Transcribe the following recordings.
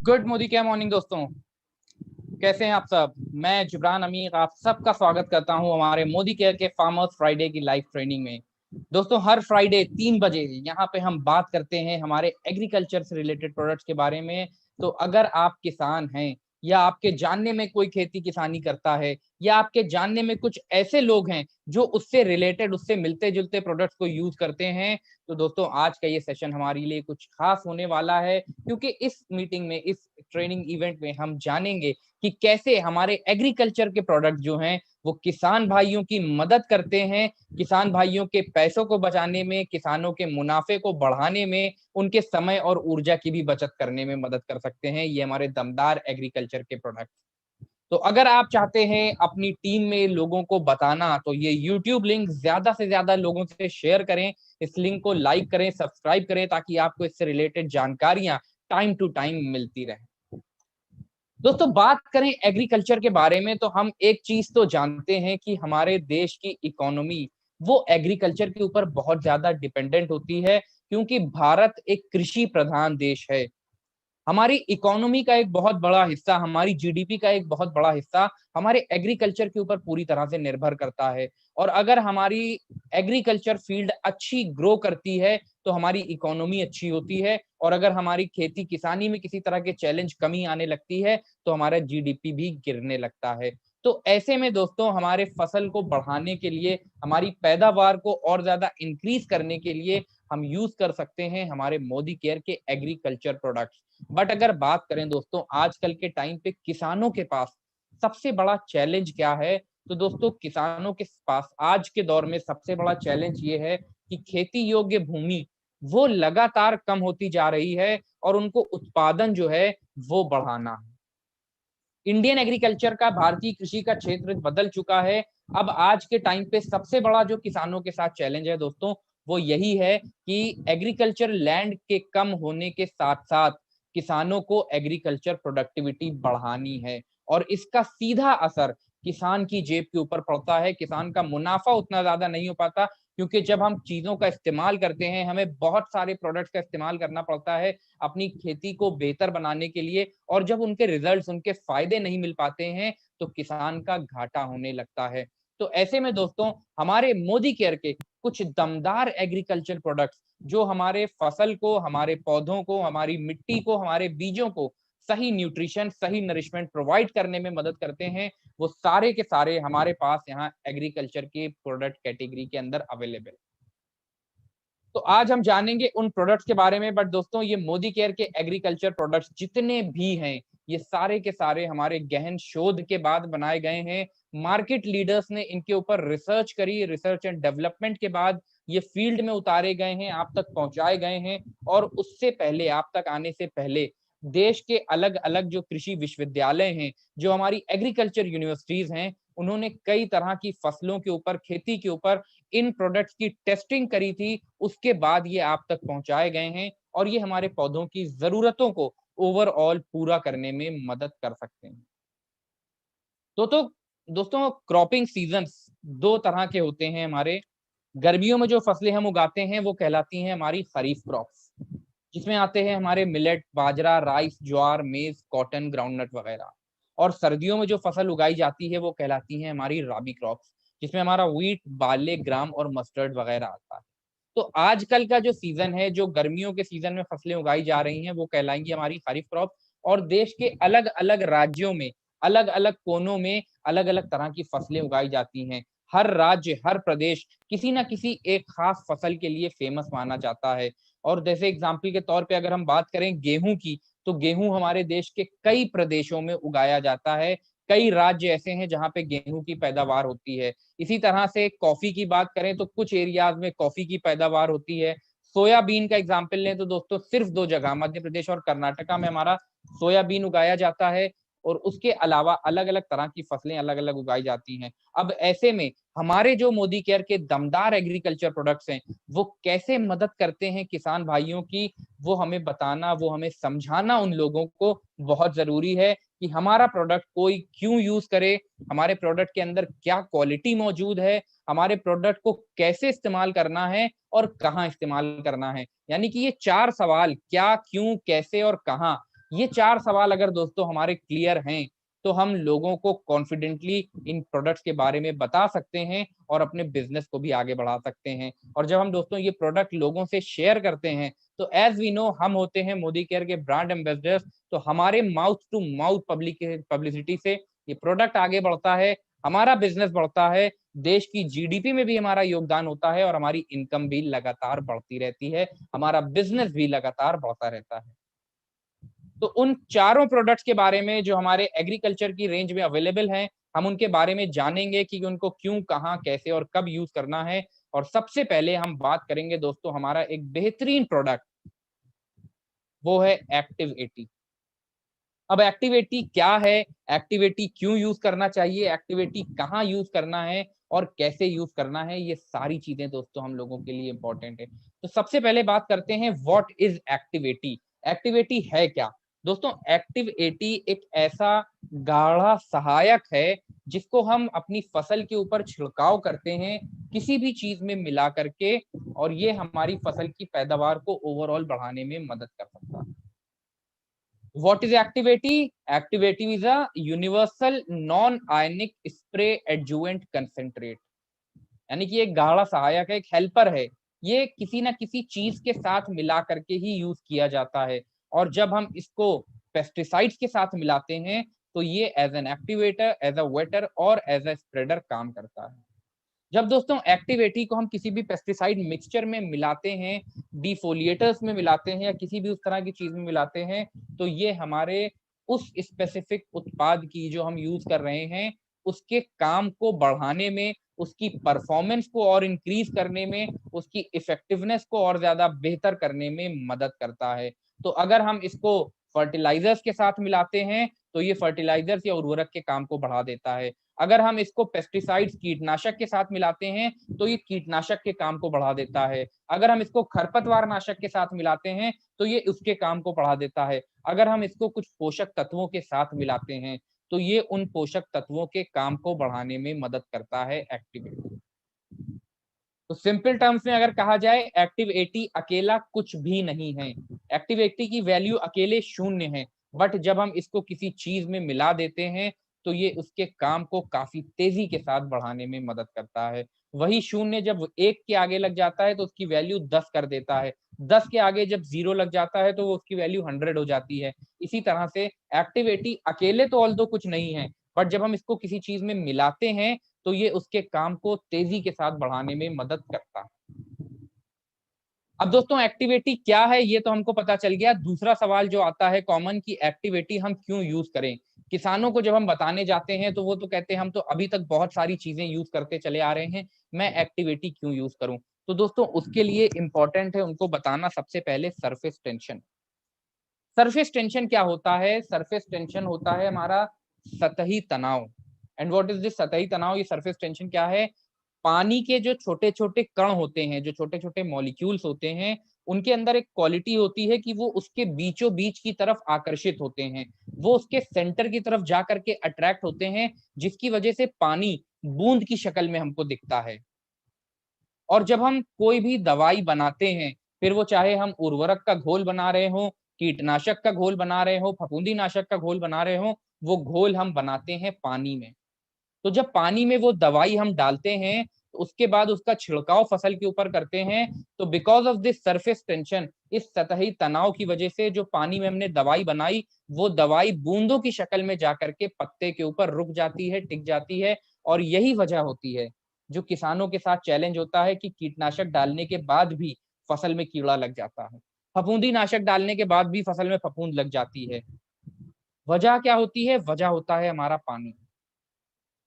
Good Modi क्या morning दोस्तों, कैसे हैं आप सब। मैं जिब्रान अमीर आप सबका स्वागत करता हूं हमारे मोदी केयर के फार्मर्स फ्राइडे की लाइव ट्रेनिंग में। दोस्तों हर फ्राइडे 3 बजे यहाँ पे हम बात करते हैं हमारे एग्रीकल्चर से रिलेटेड प्रोडक्ट्स के बारे में। तो अगर आप किसान हैं या आपके जानने में कोई खेती किसानी करता है या आपके जानने में कुछ ऐसे लोग हैं जो उससे रिलेटेड उससे मिलते जुलते प्रोडक्ट्स को यूज करते हैं, तो दोस्तों आज का ये सेशन हमारे लिए कुछ खास होने वाला है, क्योंकि इस मीटिंग में इस ट्रेनिंग इवेंट में हम जानेंगे कि कैसे हमारे एग्रीकल्चर के प्रोडक्ट जो हैं वो किसान भाइयों की मदद करते हैं, किसान भाइयों के पैसों को बचाने में, किसानों के मुनाफे को बढ़ाने में, उनके समय और ऊर्जा की भी बचत करने में मदद कर सकते हैं ये हमारे दमदार एग्रीकल्चर के प्रोडक्ट। तो अगर आप चाहते हैं अपनी टीम में लोगों को बताना, तो ये YouTube लिंक ज्यादा से ज्यादा लोगों से शेयर करें, इस लिंक को लाइक करें, सब्सक्राइब करें, ताकि आपको इससे रिलेटेड जानकारियां टाइम टू टाइम मिलती रहे। दोस्तों बात करें एग्रीकल्चर के बारे में, तो हम एक चीज तो जानते हैं कि हमारे देश की इकोनॉमी वो एग्रीकल्चर के ऊपर बहुत ज्यादा डिपेंडेंट होती है, क्योंकि भारत एक कृषि प्रधान देश है। हमारी इकोनॉमी का एक बहुत बड़ा हिस्सा, हमारी जीडीपी का एक बहुत बड़ा हिस्सा हमारे एग्रीकल्चर के ऊपर पूरी तरह से निर्भर करता है। और अगर हमारी एग्रीकल्चर फील्ड अच्छी ग्रो करती है तो हमारी इकोनॉमी अच्छी होती है, और अगर हमारी खेती किसानी में किसी तरह के चैलेंज कमी आने लगती है तो हमारा जीडीपी भी गिरने लगता है। तो ऐसे में दोस्तों हमारे फसल को बढ़ाने के लिए, हमारी पैदावार को और ज्यादा इंक्रीज करने के लिए हम यूज कर सकते हैं हमारे मोदी केयर के एग्रीकल्चर प्रोडक्ट्स। बट अगर बात करें दोस्तों आजकल के टाइम पे किसानों के पास सबसे बड़ा चैलेंज क्या है, तो दोस्तों किसानों के पास आज के दौर में सबसे बड़ा चैलेंज ये है कि खेती योग्य भूमि वो लगातार कम होती जा रही है और उनको उत्पादन जो है वो बढ़ाना है। इंडियन एग्रीकल्चर का, भारतीय कृषि का क्षेत्र बदल चुका है। अब आज के टाइम पे सबसे बड़ा जो किसानों के साथ चैलेंज है दोस्तों वो यही है कि एग्रीकल्चर लैंड के कम होने के साथ साथ किसानों को एग्रीकल्चर प्रोडक्टिविटी बढ़ानी है, और इसका सीधा असर किसान की जेब के ऊपर पड़ता है। किसान का मुनाफा उतना ज्यादा नहीं हो पाता, क्योंकि जब हम चीजों का इस्तेमाल करते हैं हमें बहुत सारे प्रोडक्ट्स का इस्तेमाल करना पड़ता है अपनी खेती को बेहतर बनाने के लिए, और जब उनके रिजल्ट्स, उनके फायदे नहीं मिल पाते हैं तो किसान का घाटा होने लगता है। तो ऐसे में दोस्तों हमारे मोदी केयर के कुछ दमदार एग्रीकल्चर प्रोडक्ट्स जो हमारे फसल को, हमारे पौधों को, हमारी मिट्टी को, हमारे बीजों को सही न्यूट्रिशन, सही नरिशमेंट प्रोवाइड करने में मदद करते हैं, वो सारे के सारे हमारे पास यहाँ एग्रीकल्चर के प्रोडक्ट कैटेगरी के अंदर अवेलेबल। तो आज हम जानेंगे उन प्रोडक्ट्स के बारे में। बट दोस्तों ये मोदी केयर के एग्रीकल्चर प्रोडक्ट्स जितने भी हैं ये सारे के सारे हमारे गहन शोध के बाद बनाए गए हैं। मार्केट लीडर्स ने इनके ऊपर रिसर्च करी, रिसर्च एंड डेवलपमेंट के बाद ये फील्ड में उतारे गए हैं, आप तक पहुंचाए गए हैं। और उससे पहले, आप तक आने से पहले देश के अलग अलग जो कृषि विश्वविद्यालय हैं, जो हमारी एग्रीकल्चर यूनिवर्सिटीज हैं, उन्होंने कई तरह की फसलों के ऊपर, खेती के ऊपर इन प्रोडक्ट्स की टेस्टिंग करी थी। उसके बाद ये आप तक पहुंचाए गए हैं और ये हमारे पौधों की जरूरतों को ओवरऑल पूरा करने में मदद कर सकते हैं। तो दोस्तों क्रॉपिंग सीजन्स दो तरह के होते हैं हमारे। गर्मियों में जो फसलें हम उगाते हैं वो कहलाती हैं हमारी खरीफ क्रॉप्स, जिसमें आते हैं हमारे मिलेट, बाजरा, राइस, ज्वार, मेज, कॉटन, ग्राउंडनट वगैरह। और सर्दियों में जो फसल उगाई जाती है वो कहलाती है हमारी राबी क्रॉप्स, जिसमें हमारा व्हीट, बार्ले, ग्राम और मस्टर्ड वगैरह आता है। तो आजकल का जो सीजन है, जो गर्मियों के सीजन में फसलें उगाई जा रही हैं वो कहलाएंगी हमारी खरीफ क्रॉप। और देश के अलग अलग राज्यों में, अलग अलग कोनों में अलग अलग तरह की फसलें उगाई जाती हैं। हर राज्य, हर प्रदेश किसी ना किसी एक खास फसल के लिए फेमस माना जाता है। और जैसे एग्जाम्पल के तौर पे अगर हम बात करें गेहूं की, तो गेहूं हमारे देश के कई प्रदेशों में उगाया जाता है। कई राज्य ऐसे हैं जहां पे गेहूं की पैदावार होती है। इसी तरह से कॉफी की बात करें तो कुछ एरियाज में कॉफी की पैदावार होती है। सोयाबीन का एग्जाम्पल लें तो दोस्तों सिर्फ दो जगह, मध्य प्रदेश और कर्नाटका में हमारा सोयाबीन उगाया जाता है। और उसके अलावा अलग अलग तरह की फसलें अलग अलग उगाई जाती हैं। अब ऐसे में हमारे जो मोदी केयर के दमदार एग्रीकल्चर प्रोडक्ट्स हैं वो कैसे मदद करते हैं किसान भाइयों की, वो हमें बताना, वो हमें समझाना उन लोगों को बहुत जरूरी है कि हमारा प्रोडक्ट कोई क्यों यूज करे, हमारे प्रोडक्ट के अंदर क्या क्वालिटी मौजूद है, हमारे प्रोडक्ट को कैसे इस्तेमाल करना है और कहाँ इस्तेमाल करना है। यानी कि ये चार सवाल, क्या, क्यों, कैसे और कहाँ, ये 4 सवाल अगर दोस्तों हमारे क्लियर हैं तो हम लोगों को कॉन्फिडेंटली इन प्रोडक्ट्स के बारे में बता सकते हैं और अपने बिजनेस को भी आगे बढ़ा सकते हैं। और जब हम दोस्तों ये प्रोडक्ट लोगों से शेयर करते हैं तो एज वी नो हम होते हैं मोदी केयर के ब्रांड एम्बेसडर्स, तो हमारे माउथ टू माउथ पब्लिसिटी से ये प्रोडक्ट आगे बढ़ता है, हमारा बिजनेस बढ़ता है, देश की जीडीपी में भी हमारा योगदान होता है और हमारी इनकम भी लगातार बढ़ती रहती है, हमारा बिजनेस भी लगातार बढ़ता रहता है। तो उन चारों प्रोडक्ट्स के बारे में जो हमारे एग्रीकल्चर की रेंज में अवेलेबल हैं, हम उनके बारे में जानेंगे कि उनको क्यों, कहाँ, कैसे और कब यूज करना है। और सबसे पहले हम बात करेंगे दोस्तों हमारा एक बेहतरीन प्रोडक्ट, वो है एक्टिव 80। अब एक्टिव 80 क्या है, एक्टिव 80 क्यों यूज करना चाहिए, एक्टिव 80 कहाँ यूज करना है और कैसे यूज करना है, ये सारी चीजें दोस्तों हम लोगों के लिए इंपॉर्टेंट है। तो सबसे पहले बात करते हैं व्हाट इज एक्टिव 80। एक्टिव 80 है क्या दोस्तों? एक्टिव 80 एक ऐसा गाढ़ा सहायक है जिसको हम अपनी फसल के ऊपर छिड़काव करते हैं किसी भी चीज में मिला करके, और ये हमारी फसल की पैदावार को ओवरऑल बढ़ाने में मदद कर सकता है। What is activity? Activity is a universal non-ionic spray adjuvant concentrate। यानी कि एक गाढ़ा सहायक है, एक हेल्पर है, ये किसी ना किसी चीज के साथ मिला करके ही यूज किया जाता है। और जब हम इसको पेस्टिसाइड्स के साथ मिलाते हैं तो ये as an activator, as a wetter और एज अ स्प्रेडर काम करता है। जब दोस्तों एक्टिव 80 को हम किसी भी पेस्टिसाइड मिक्सचर में मिलाते हैं, डिफोलिएटर्स में मिलाते हैं या किसी भी उस तरह की चीज में मिलाते हैं, तो ये हमारे उस स्पेसिफिक उत्पाद की जो हम यूज कर रहे हैं उसके काम को बढ़ाने में, उसकी परफॉर्मेंस को और इंक्रीज करने में, उसकी इफेक्टिवनेस को और ज्यादा बेहतर करने में मदद करता है। तो अगर हम इसको फर्टिलाइजर्स के साथ मिलाते हैं तो ये फर्टिलाइजर्स या उर्वरक के काम को बढ़ा देता है। अगर हम इसको पेस्टिसाइड्स, कीटनाशक के साथ मिलाते हैं तो ये कीटनाशक के काम को बढ़ा देता है। अगर हम इसको खरपतवार नाशक के साथ मिलाते हैं तो ये उसके काम को बढ़ा देता है। अगर हम इसको कुछ पोषक तत्वों के साथ मिलाते हैं तो ये उन पोषक तत्वों के काम को बढ़ाने में मदद करता है एक्टिव 80। तो सिंपल टर्म्स में अगर कहा जाए, एक्टिव 80 अकेला कुछ भी नहीं है। एक्टिव 80 की वैल्यू अकेले शून्य है, बट जब हम इसको किसी चीज में मिला देते हैं तो ये उसके काम को काफी तेजी के साथ बढ़ाने में मदद करता है। वही शून्य जब 1 के आगे लग जाता है तो उसकी वैल्यू 10 कर देता है, 10 के आगे जब 0 लग जाता है तो वो उसकी वैल्यू 100 हो जाती है। इसी तरह से एक्टिव 80 अकेले तो ऑल्दो कुछ नहीं है, बट जब हम इसको किसी चीज में मिलाते हैं तो ये उसके काम को तेजी के साथ बढ़ाने में मदद करता है। अब दोस्तों एक्टिविटी क्या है ये तो हमको पता चल गया। दूसरा सवाल जो आता है कॉमन कि एक्टिविटी हम क्यों यूज करें। किसानों को जब हम बताने जाते हैं तो वो तो कहते हैं हम तो अभी तक बहुत सारी चीजें यूज करते चले आ रहे हैं, मैं एक्टिविटी क्यों यूज करूं। तो दोस्तों उसके लिए इंपॉर्टेंट है उनको बताना सबसे पहले सरफेस टेंशन। सरफेस टेंशन क्या होता है? सरफेस टेंशन होता है हमारा सतही तनाव। एंड व्हाट इज दिस सतही तनाव? ये सरफेस टेंशन क्या है? पानी के जो छोटे छोटे कण होते हैं, जो छोटे छोटे मॉलिक्यूल्स होते हैं, उनके अंदर एक क्वालिटी होती है कि वो उसके बीचों बीच की तरफ आकर्षित होते हैं, वो उसके सेंटर की तरफ जा करके अट्रैक्ट होते हैं, जिसकी वजह से पानी बूंद की शक्ल में हमको दिखता है। और जब हम कोई भी दवाई बनाते हैं, फिर वो चाहे हम उर्वरक का घोल बना रहे हो, कीटनाशक का घोल बना रहे हो, फफूंदी नाशक का घोल बना रहे हो, वो घोल हम बनाते हैं पानी में। तो जब पानी में वो दवाई हम डालते हैं तो उसके बाद उसका छिड़काव फसल के ऊपर करते हैं, तो because of this surface tension, इस सतही तनाव की वजह से जो पानी में हमने दवाई बनाई वो दवाई बूंदों की शक्ल में जाकर के पत्ते के ऊपर रुक जाती है, टिक जाती है। और यही वजह होती है जो किसानों के साथ चैलेंज होता है कि कीटनाशक डालने के बाद भी फसल में कीड़ा लग जाता है, फफूंदी नाशक डालने के बाद भी फसल में फफूंद लग जाती है। वजह क्या होती है? वजह होता है हमारा पानी।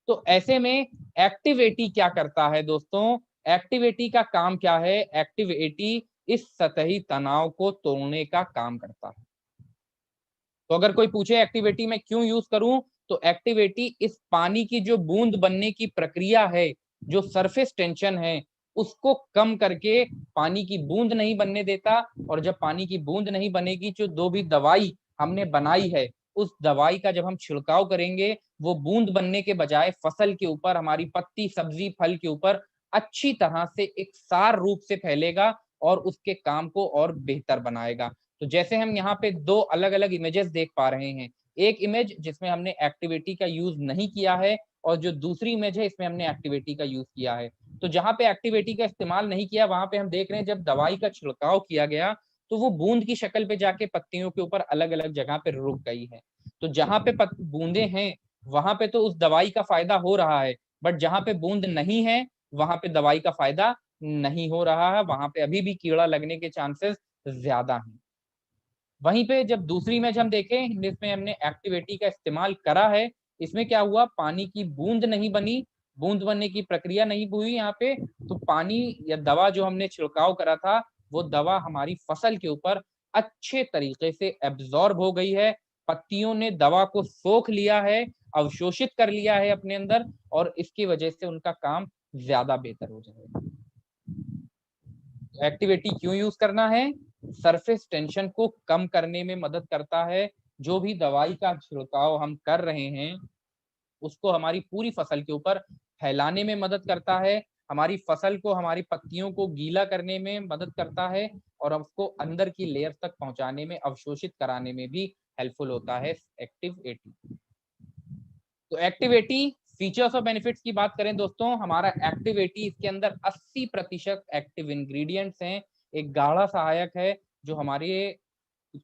तो ऐसे में एक्टिविटी क्या करता है दोस्तों? एक्टिविटी का काम क्या है? एक्टिविटी इस सतही तनाव को तोड़ने का काम करता है। तो अगर कोई पूछे एक्टिविटी में क्यों यूज करूं, तो एक्टिविटी इस पानी की जो बूंद बनने की प्रक्रिया है, जो सरफेस टेंशन है, उसको कम करके पानी की बूंद नहीं बनने देता। और जब पानी की बूंद नहीं बनेगी, जो दो भी दवाई हमने बनाई है उस दवाई का जब हम छिड़काव करेंगे, वो बूंद बनने के बजाय फसल के ऊपर, हमारी पत्ती, सब्जी, फल के ऊपर अच्छी तरह से एक सार रूप से फैलेगा और उसके काम को और बेहतर बनाएगा। तो जैसे हम यहाँ पे दो अलग अलग इमेजेस देख पा रहे हैं, एक इमेज जिसमें हमने एक्टिवेटी का यूज नहीं किया है और जो दूसरी इमेज है इसमें हमने एक्टिवेटी का यूज किया है। तो जहां पे एक्टिवेटी का इस्तेमाल नहीं किया वहां पे हम देख रहे हैं जब दवाई का छिड़काव किया गया तो वो बूंद की शक्ल पे जाके पत्तियों के ऊपर अलग अलग जगह पे रुक गई है। तो जहां पे बूंदे हैं वहां पे तो उस दवाई का फायदा हो रहा है, बट जहां पे बूंद नहीं है वहां पे दवाई का फायदा नहीं हो रहा है, वहां पे अभी भी कीड़ा लगने के चांसेस ज्यादा हैं। वहीं पे जब दूसरी इमेज हम देखें जिसमें हमने एक्टिवेटी का इस्तेमाल करा है, इसमें क्या हुआ, पानी की बूंद नहीं बनी, बूंद बनने की प्रक्रिया नहीं हुई यहाँ पे, तो पानी या दवा जो हमने छिड़काव करा था वो दवा हमारी फसल के ऊपर अच्छे तरीके से एब्जॉर्ब हो गई है, पत्तियों ने दवा को सोख लिया है, अवशोषित कर लिया है अपने अंदर, और इसकी वजह से उनका काम ज्यादा बेहतर हो जाएगा। एक्टिवेटी क्यों यूज करना है? सरफेस टेंशन को कम करने में मदद करता है। जो भी दवाई का छिड़काव हम कर रहे हैं उसको हमारी पूरी फसल के ऊपर फैलाने में मदद करता है, हमारी फसल को, हमारी पत्तियों को गीला करने में मदद करता है और उसको अंदर की लेयर तक पहुंचाने में, अवशोषित कराने में भी हेल्पफुल होता है एक्टिवेटी। तो एक्टिवेटी फीचर्स और बेनिफिट्स की बात करें दोस्तों, हमारा एक्टिवेटी इसके अंदर 80% एक्टिव इंग्रेडिएंट्स हैं। एक गाढ़ा सहायक है जो हमारे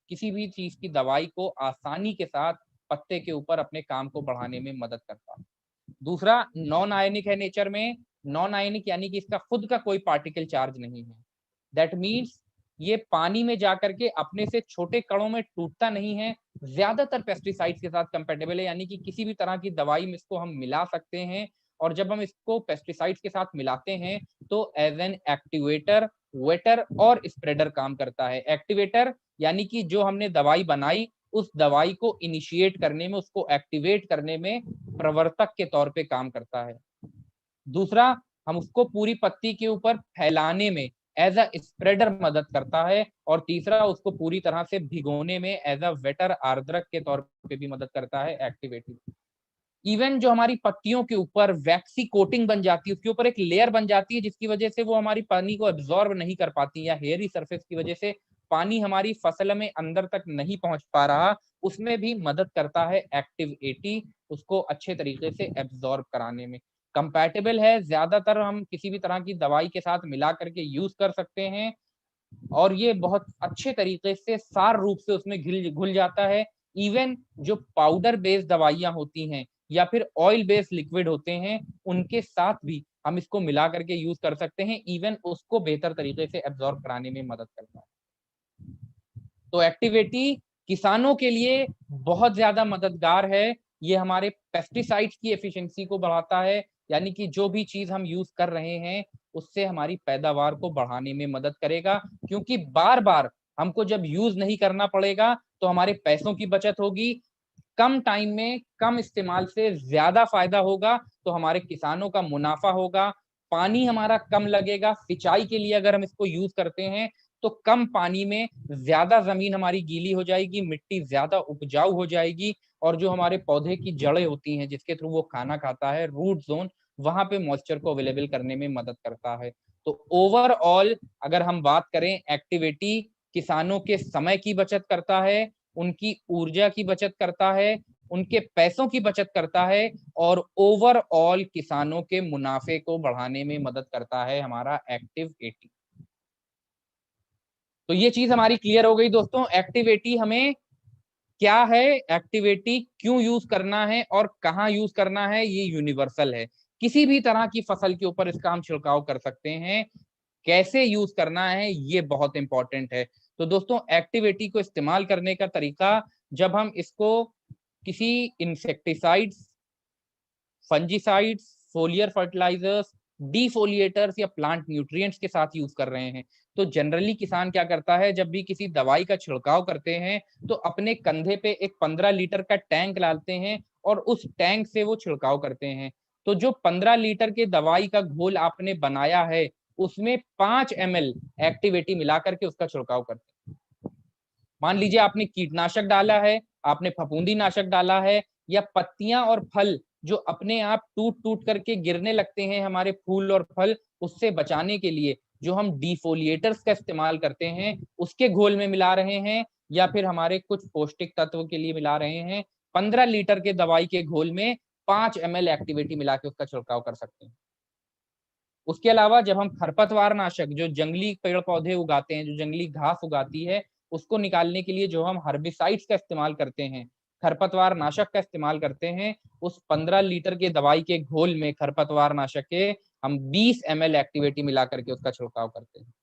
किसी भी चीज की दवाई को आसानी के साथ पत्ते के ऊपर अपने काम को बढ़ाने में मदद करता है। दूसरा, नॉन आयनिक है नेचर में। नॉन आयनिक यानी कि इसका खुद का कोई पार्टिकल चार्ज नहीं है। दैट मीन्स ये पानी में जाकर के अपने से छोटे कणों में टूटता नहीं है। ज्यादातर पेस्टिसाइड्स के साथ कंपेटेबल है, यानी कि किसी भी तरह की दवाई में इसको हम मिला सकते हैं, और जब हम इसको पेस्टिसाइड्स के साथ मिलाते हैं तो एज एन एक्टिवेटर, वेटर और स्प्रेडर काम करता है। एक्टिवेटर यानी कि जो हमने दवाई बनाई उस दवाई को इनिशिएट करने में, उसको एक्टिवेट करने में प्रवर्तक के तौर पे काम करता है। दूसरा, हम उसको पूरी पत्ती के ऊपर फैलाने में एज अ स्प्रेडर मदद करता है, और तीसरा, उसको पूरी तरह से भिगोने में एज अ वेटर, आर्द्रक के तौर पे भी मदद करता है एक्टिवेटी। इवन जो हमारी पत्तियों के ऊपर वैक्सी कोटिंग बन जाती है, उसके ऊपर एक लेयर बन जाती है जिसकी वजह से वो हमारी पानी को एब्जॉर्ब नहीं कर पाती, या हेयरी सरफेस की वजह से पानी हमारी फसल में अंदर तक नहीं पहुंच पा रहा, उसमें भी मदद करता है एक्टिवेटी, उसको अच्छे तरीके से एब्जॉर्ब कराने में। कंपैटिबल है, ज्यादातर हम किसी भी तरह की दवाई के साथ मिला करके यूज कर सकते हैं, और ये बहुत अच्छे तरीके से सार रूप से उसमें घुल जाता है। इवन जो पाउडर बेस्ड दवाइयां होती हैं या फिर ऑयल बेस्ड लिक्विड होते हैं उनके साथ भी हम इसको मिला करके यूज कर सकते हैं, इवन उसको बेहतर तरीके से एब्जॉर्ब कराने में मदद करता है। तो एक्टिवेटी किसानों के लिए बहुत ज्यादा मददगार है। ये हमारे पेस्टिसाइड्स की एफिशिएंसी को बढ़ाता है, यानी कि जो भी चीज हम यूज कर रहे हैं उससे हमारी पैदावार को बढ़ाने में मदद करेगा, क्योंकि बार बार हमको जब यूज नहीं करना पड़ेगा तो हमारे पैसों की बचत होगी, कम टाइम में कम इस्तेमाल से ज्यादा फायदा होगा, तो हमारे किसानों का मुनाफा होगा, पानी हमारा कम लगेगा। सिंचाई के लिए अगर हम इसको यूज करते हैं तो कम पानी में ज्यादा जमीन हमारी गीली हो जाएगी, मिट्टी ज्यादा उपजाऊ हो जाएगी, और जो हमारे पौधे की जड़ें होती हैं जिसके थ्रू वो खाना खाता है, रूट जोन, वहां पे मॉइस्चर को अवेलेबल करने में मदद करता है। तो ओवरऑल अगर हम बात करें, एक्टिवेटी किसानों के समय की बचत करता है, उनकी ऊर्जा की बचत करता है, उनके पैसों की बचत करता है, और ओवरऑल किसानों के मुनाफे को बढ़ाने में मदद करता है हमारा एक्टिवेटी। तो ये चीज हमारी क्लियर हो गई दोस्तों। एक्टिवेटी हमें क्या है, एक्टिवेटी क्यों यूज करना है और कहाँ यूज करना है, ये यूनिवर्सल है। किसी भी तरह की फसल के ऊपर इसका हम छिड़काव कर सकते हैं। कैसे यूज करना है ये बहुत इंपॉर्टेंट है। तो दोस्तों, एक्टिवेटी को इस्तेमाल करने का तरीका, जब हम इसको किसी इंसेक्टिसाइड्स, फंजीसाइड्स, फोलियर फर्टिलाइजर्स, डिफोलिएटर्स या प्लांट न्यूट्रिएंट्स के साथ यूज कर रहे हैं, तो जनरली किसान क्या करता है, जब भी किसी दवाई का छिड़काव करते हैं तो अपने कंधे पे एक 15 लीटर का टैंक डालते हैं और उस टैंक से वो छिड़काव करते हैं। तो जो 15 लीटर के दवाई का घोल आपने बनाया है उसमें 5 ml एक्टिवेटी मिला करके उसका छिड़काव करते हैं। मान लीजिए आपने कीटनाशक डाला है, आपने फफूंदी नाशक डाला है, या पत्तियां और फल जो अपने आप टूट टूट करके गिरने लगते हैं, हमारे फूल और फल, उससे बचाने के लिए जो हम डिफोलिएटर्स का इस्तेमाल करते हैं उसके घोल में मिला रहे हैं या फिर हमारे कुछ पौष्टिक तत्व के लिए मिला रहे हैं, 15 लीटर के दवाई के घोल में 5 ml एक्टिवेटी मिला के उसका छिड़काव कर सकते हैं। उसके अलावा जब हम खरपतवार नाशक, जो जंगली पेड़ पौधे उगाते हैं, जो जंगली घास उगाती है, उसको निकालने के लिए जो हम हर्बिसाइड्स का इस्तेमाल करते हैं, खरपतवार नाशक का इस्तेमाल करते हैं, उस 15 लीटर के दवाई के घोल में खरपतवार नाशक के हम 20 ml एक्टिवेटी मिला करके उसका छिड़काव करते हैं।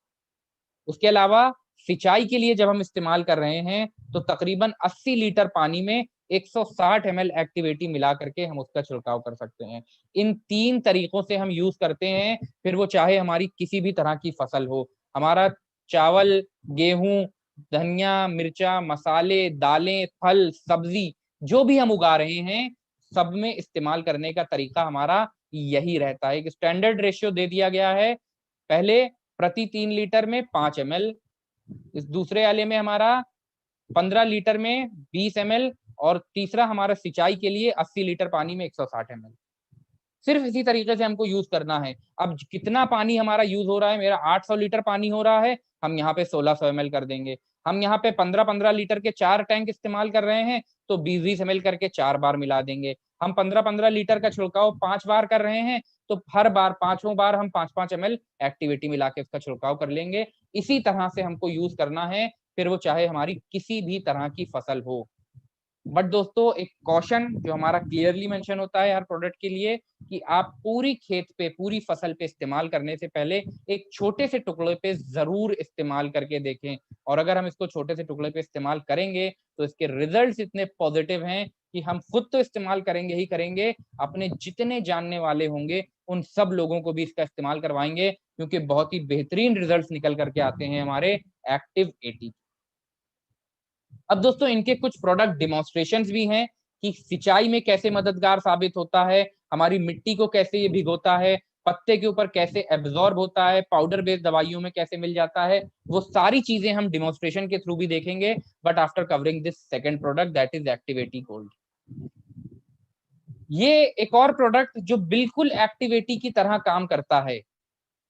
उसके अलावा सिंचाई के लिए जब हम इस्तेमाल कर रहे हैं तो तकरीबन 80 लीटर पानी में 160 ml एक्टिवेटी मिला करके हम उसका छिड़काव कर सकते हैं। इन 3 तरीकों से हम यूज करते हैं, फिर वो चाहे हमारी किसी भी तरह की फसल हो, हमारा चावल, गेहूं, धनिया, मिर्चा, मसाले, दालें, फल, सब्जी जो भी हम उगा रहे हैं, सब में इस्तेमाल करने का तरीका हमारा यही रहता है। एक स्टैंडर्ड रेशियो दे दिया गया है, पहले प्रति 3 लीटर में 5 ml, इस दूसरे वाले में हमारा 15 लीटर में 20 ml और तीसरा हमारा सिंचाई के लिए 80 लीटर पानी में 160 ml। सिर्फ इसी तरीके से हमको यूज करना है। अब कितना पानी हमारा यूज हो रहा है, मेरा 800 लीटर पानी हो रहा है, हम यहाँ पे 1600 ml कर देंगे। हम यहाँ पे 15-15 लीटर के 4 टैंक इस्तेमाल कर रहे हैं तो 20-20 ml करके 4 बार मिला देंगे। हम 15-15 लीटर का छिड़काव 5 बार कर रहे हैं तो हर बार 5 बार हम 5-5 ml एक्टिविटी मिला के उसका छिड़काव कर लेंगे। इसी तरह से हमको यूज करना है, फिर वो चाहे हमारी किसी भी तरह की फसल हो। बट दोस्तों एक कॉशन जो हमारा क्लियरली मेंशन होता है हर प्रोडक्ट के लिए कि आप पूरी खेत पे, पूरी फसल पे इस्तेमाल करने से पहले एक छोटे से टुकड़े पे जरूर इस्तेमाल करके देखें। और अगर हम इसको छोटे से टुकड़े पे इस्तेमाल करेंगे तो इसके रिजल्ट्स इतने पॉजिटिव हैं कि हम खुद तो इस्तेमाल करेंगे ही करेंगे, अपने जितने जानने वाले होंगे उन सब लोगों को भी इसका इस्तेमाल करवाएंगे, क्योंकि बहुत ही बेहतरीन रिजल्ट्स निकल करके आते हैं हमारे एक्टिव 80। अब दोस्तों इनके कुछ प्रोडक्ट डिमॉन्स्ट्रेशंस भी हैं कि सिंचाई में कैसे मददगार साबित होता है, हमारी मिट्टी को कैसे ये भिगोता है, पत्ते के ऊपर कैसे एब्जॉर्ब होता है, पाउडर बेस्ड दवाइयों में कैसे मिल जाता है, वो सारी चीजें हम डिमॉन्स्ट्रेशन के थ्रू भी देखेंगे। But after covering this second product that is active 80 gold. ये एक और प्रोडक्ट जो बिल्कुल एक्टिव 80 की तरह काम करता है,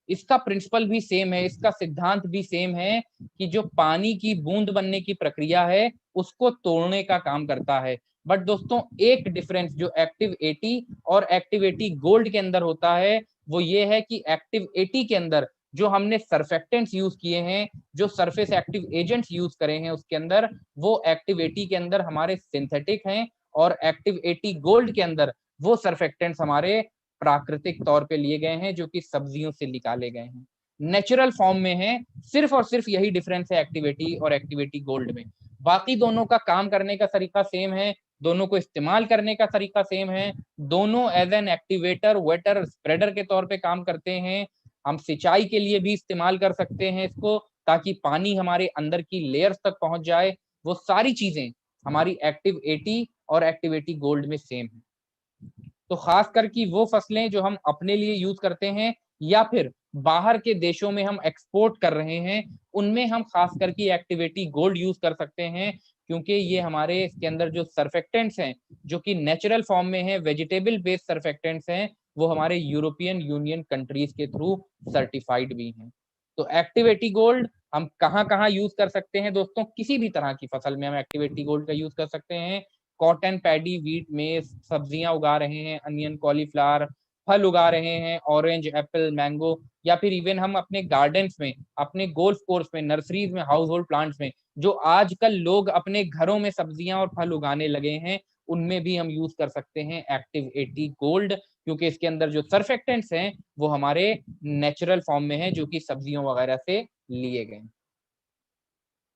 इसका प्रिंसिपल भी सेम है, इसका सिद्धांत भी सेम है कि जो पानी की बूंद बनने की प्रक्रिया है उसको तोड़ने का काम करता है। बट दोस्तों एक डिफरेंस जो एक्टिव 80 और एक्टिव 80 गोल्ड के अंदर होता है वो ये है कि एक्टिव 80 के अंदर जो हमने सर्फेक्टेंट्स यूज किए हैं, जो सरफेस एक्टिव एजेंट्स यूज करे हैं उसके अंदर, वो एक्टिव 80 के अंदर हमारे सिंथेटिक हैं और एक्टिव 80 गोल्ड के अंदर वो सर्फेक्टेंट्स हमारे प्राकृतिक तौर पे लिए गए हैं, जो कि सब्जियों से निकाले गए हैं, नेचुरल फॉर्म में है। सिर्फ और सिर्फ यही डिफरेंस है एक्टिविटी और एक्टिविटी गोल्ड में। बाकी दोनों का काम करने का तरीका सेम है, दोनों को इस्तेमाल करने का तरीका सेम है, दोनों as an activator, wetter, spreader के तौर पे काम करते हैं। हम सिंचाई के लिए भी इस्तेमाल कर सकते हैं इसको, ताकि पानी हमारे अंदर की लेयर्स तक पहुंच जाए। वो सारी चीजें हमारी एक्टिव 80 और एक्टिविटी गोल्ड में सेम है। तो खास करके वो फसलें जो हम अपने लिए यूज करते हैं या फिर बाहर के देशों में हम एक्सपोर्ट कर रहे हैं, उनमें हम खास करके एक्टिविटी गोल्ड यूज कर सकते हैं, क्योंकि ये हमारे इसके अंदर जो सर्फेक्टेंट्स हैं जो कि नेचुरल फॉर्म में है, वेजिटेबल बेस्ड सर्फेक्टेंट्स हैं, वो हमारे यूरोपियन यूनियन कंट्रीज के थ्रू सर्टिफाइड भी हैं। तो एक्टिविटी गोल्ड हम कहाँ कहाँ यूज कर सकते हैं दोस्तों, किसी भी तरह की फसल में हम एक्टिविटी गोल्ड का यूज कर सकते हैं। कॉटन, पैडी, वीट में सब्जियां उगा रहे हैं, अनियन, कॉलीफ्लावर, फल उगा रहे हैं, ऑरेंज, एप्पल, मैंगो, या फिर इवन हम अपने गार्डन्स में, अपने गोल्फ कोर्स में, नर्सरीज में, हाउस होल्ड प्लांट्स में, जो आजकल लोग अपने घरों में सब्जियां और फल उगाने लगे हैं, उनमें भी हम यूज कर सकते हैं एक्टिव 80 गोल्ड, क्योंकि इसके अंदर जो सर्फेक्टेंट्स हैं वो हमारे नेचुरल फॉर्म में है, जो कि सब्जियों वगैरह से लिए गए।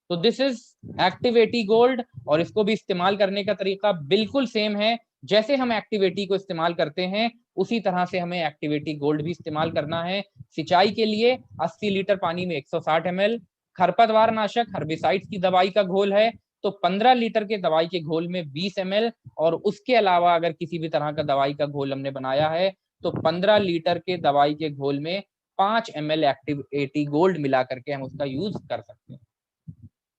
तो दिस इज एक्टिव 80 गोल्ड, और इसको भी इस्तेमाल करने का तरीका बिल्कुल सेम है। जैसे हम एक्टिव 80 को इस्तेमाल करते हैं उसी तरह से हमें एक्टिव 80 गोल्ड भी इस्तेमाल करना है। सिंचाई के लिए 80 लीटर पानी में 160 ml खरपतवार नाशक हर्बिसाइड्स की दवाई का घोल है, तो 15 लीटर के दवाई के घोल में 20 ml, और उसके अलावा अगर किसी भी तरह का दवाई का घोल हमने बनाया है तो 15 लीटर के दवाई के घोल में 5 ml एक्टिव 80 गोल्ड मिला करके हम उसका यूज कर सकते हैं।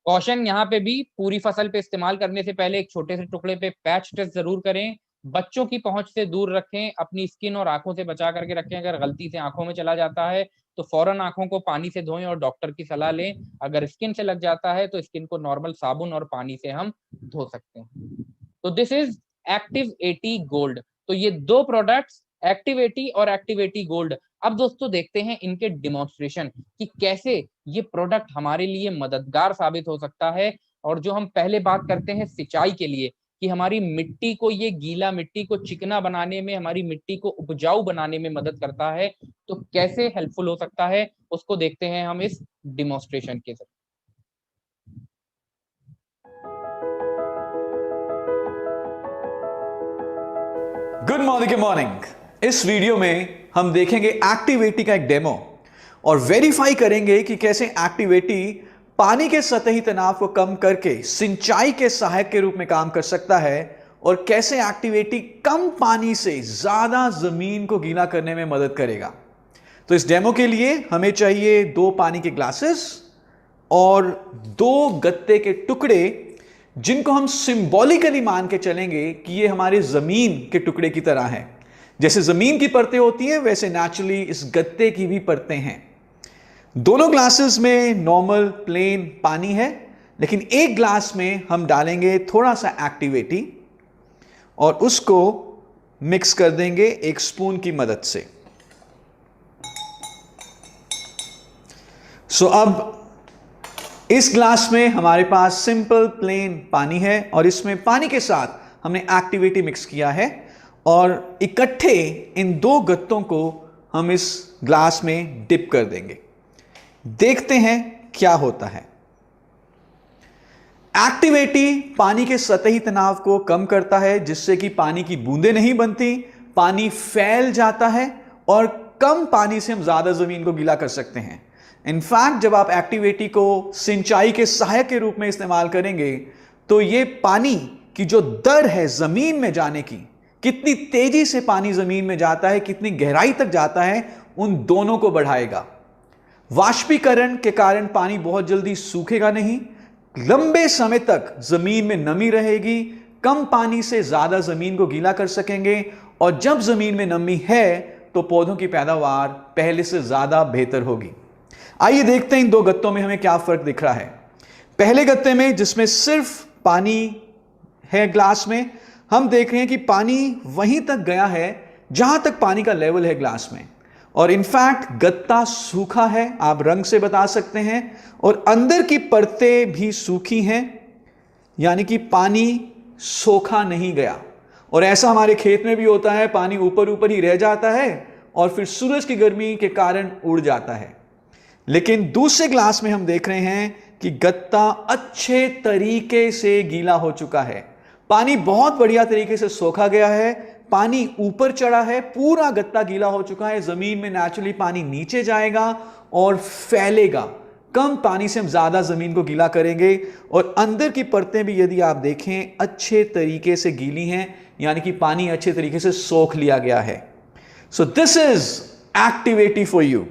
कॉशन यहाँ पे भी पूरी फसल पे इस्तेमाल करने से पहले एक छोटे से टुकड़े पे पैच टेस्ट जरूर करें, बच्चों की पहुंच से दूर रखें, अपनी स्किन और आंखों से बचा करके रखें। अगर गलती से आंखों में चला जाता है तो फौरन आंखों को पानी से धोएं और डॉक्टर की सलाह लें। अगर स्किन से लग जाता है तो स्किन को नॉर्मल साबुन और पानी से हम धो सकते हैं। तो दिस इज एक्टिव 80 गोल्ड। तो ये दो प्रोडक्ट्स एक्टिव 80 और एक्टिव 80 गोल्ड। अब दोस्तों देखते हैं इनके डिमॉन्स्ट्रेशन कि कैसे ये प्रोडक्ट हमारे लिए मददगार साबित हो सकता है। और जो हम पहले बात करते हैं सिंचाई के लिए कि हमारी मिट्टी को, ये गीला मिट्टी को चिकना बनाने में, हमारी मिट्टी को उपजाऊ बनाने में मदद करता है, तो कैसे हेल्पफुल हो सकता है उसको देखते हैं हम इस डिमॉन्स्ट्रेशन के जरिए। गुड मॉर्निंग इस वीडियो में हम देखेंगे एक्टिव 80 का एक डेमो और वेरीफाई करेंगे कि कैसे एक्टिव 80 पानी के सतही तनाव को कम करके सिंचाई के सहायक के रूप में काम कर सकता है और कैसे एक्टिव 80 कम पानी से ज्यादा जमीन को गीला करने में मदद करेगा। तो इस डेमो के लिए हमें चाहिए 2 पानी के ग्लासेस और 2 गत्ते के टुकड़े, जिनको हम सिंबॉलिकली मान के चलेंगे कि ये हमारे जमीन के टुकड़े की तरह हैं। जैसे जमीन की परतें होती हैं वैसे नेचुरली इस गत्ते की भी परतें हैं। दोनों ग्लासेस में नॉर्मल प्लेन पानी है, लेकिन एक ग्लास में हम डालेंगे थोड़ा सा एक्टिव 80 और उसको मिक्स कर देंगे एक स्पून की मदद से। अब इस ग्लास में हमारे पास सिंपल प्लेन पानी है और इसमें पानी के साथ हमने एक्टिव 80 मिक्स किया है और इकट्ठे इन 2 गत्तों को हम इस ग्लास में डिप कर देंगे। देखते हैं क्या होता है। एक्टिव 80 पानी के सतही तनाव को कम करता है, जिससे कि पानी की बूंदें नहीं बनती, पानी फैल जाता है और कम पानी से हम ज्यादा जमीन को गीला कर सकते हैं। इनफैक्ट जब आप एक्टिव 80 को सिंचाई के सहायक के रूप में इस्तेमाल करेंगे तो ये पानी की जो दर है जमीन में जाने की, कितनी तेजी से पानी जमीन में जाता है, कितनी गहराई तक जाता है, उन दोनों को बढ़ाएगा। वाष्पीकरण के कारण पानी बहुत जल्दी सूखेगा नहीं, लंबे समय तक जमीन में नमी रहेगी, कम पानी से ज्यादा जमीन को गीला कर सकेंगे और जब जमीन में नमी है तो पौधों की पैदावार पहले से ज्यादा बेहतर होगी। आइए देखते हैं इन 2 गत्तों में हमें क्या फर्क दिख रहा है। पहले गत्ते में जिसमें सिर्फ पानी है ग्लास में, हम देख रहे हैं कि पानी वहीं तक गया है जहां तक पानी का लेवल है ग्लास में और इनफैक्ट गत्ता सूखा है, आप रंग से बता सकते हैं, और अंदर की परतें भी सूखी हैं, यानी कि पानी सोखा नहीं गया। और ऐसा हमारे खेत में भी होता है, पानी ऊपर ऊपर ही रह जाता है और फिर सूरज की गर्मी के कारण उड़ जाता है। लेकिन दूसरे ग्लास में हम देख रहे हैं कि गत्ता अच्छे तरीके से गीला हो चुका है, पानी बहुत बढ़िया तरीके से सोखा गया है, पानी ऊपर चढ़ा है, पूरा गत्ता गीला हो चुका है। जमीन में नेचुरली पानी नीचे जाएगा और फैलेगा। कम पानी से हम ज्यादा जमीन को गीला करेंगे और अंदर की परतें भी यदि आप देखें अच्छे तरीके से गीली हैं, यानी कि पानी अच्छे तरीके से सोख लिया गया है। सो this is active 80 for you,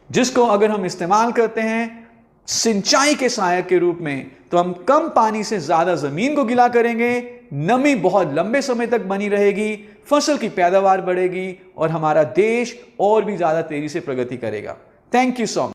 जिसको अगर हम इस्तेमाल करते हैं सिंचाई के सहायक के रूप में तो हम कम पानी से ज्यादा जमीन को गीला करेंगे, नमी बहुत लंबे समय तक बनी रहेगी, फसल की पैदावार बढ़ेगी और हमारा देश और भी ज्यादा तेजी से प्रगति करेगा। Thank you so much.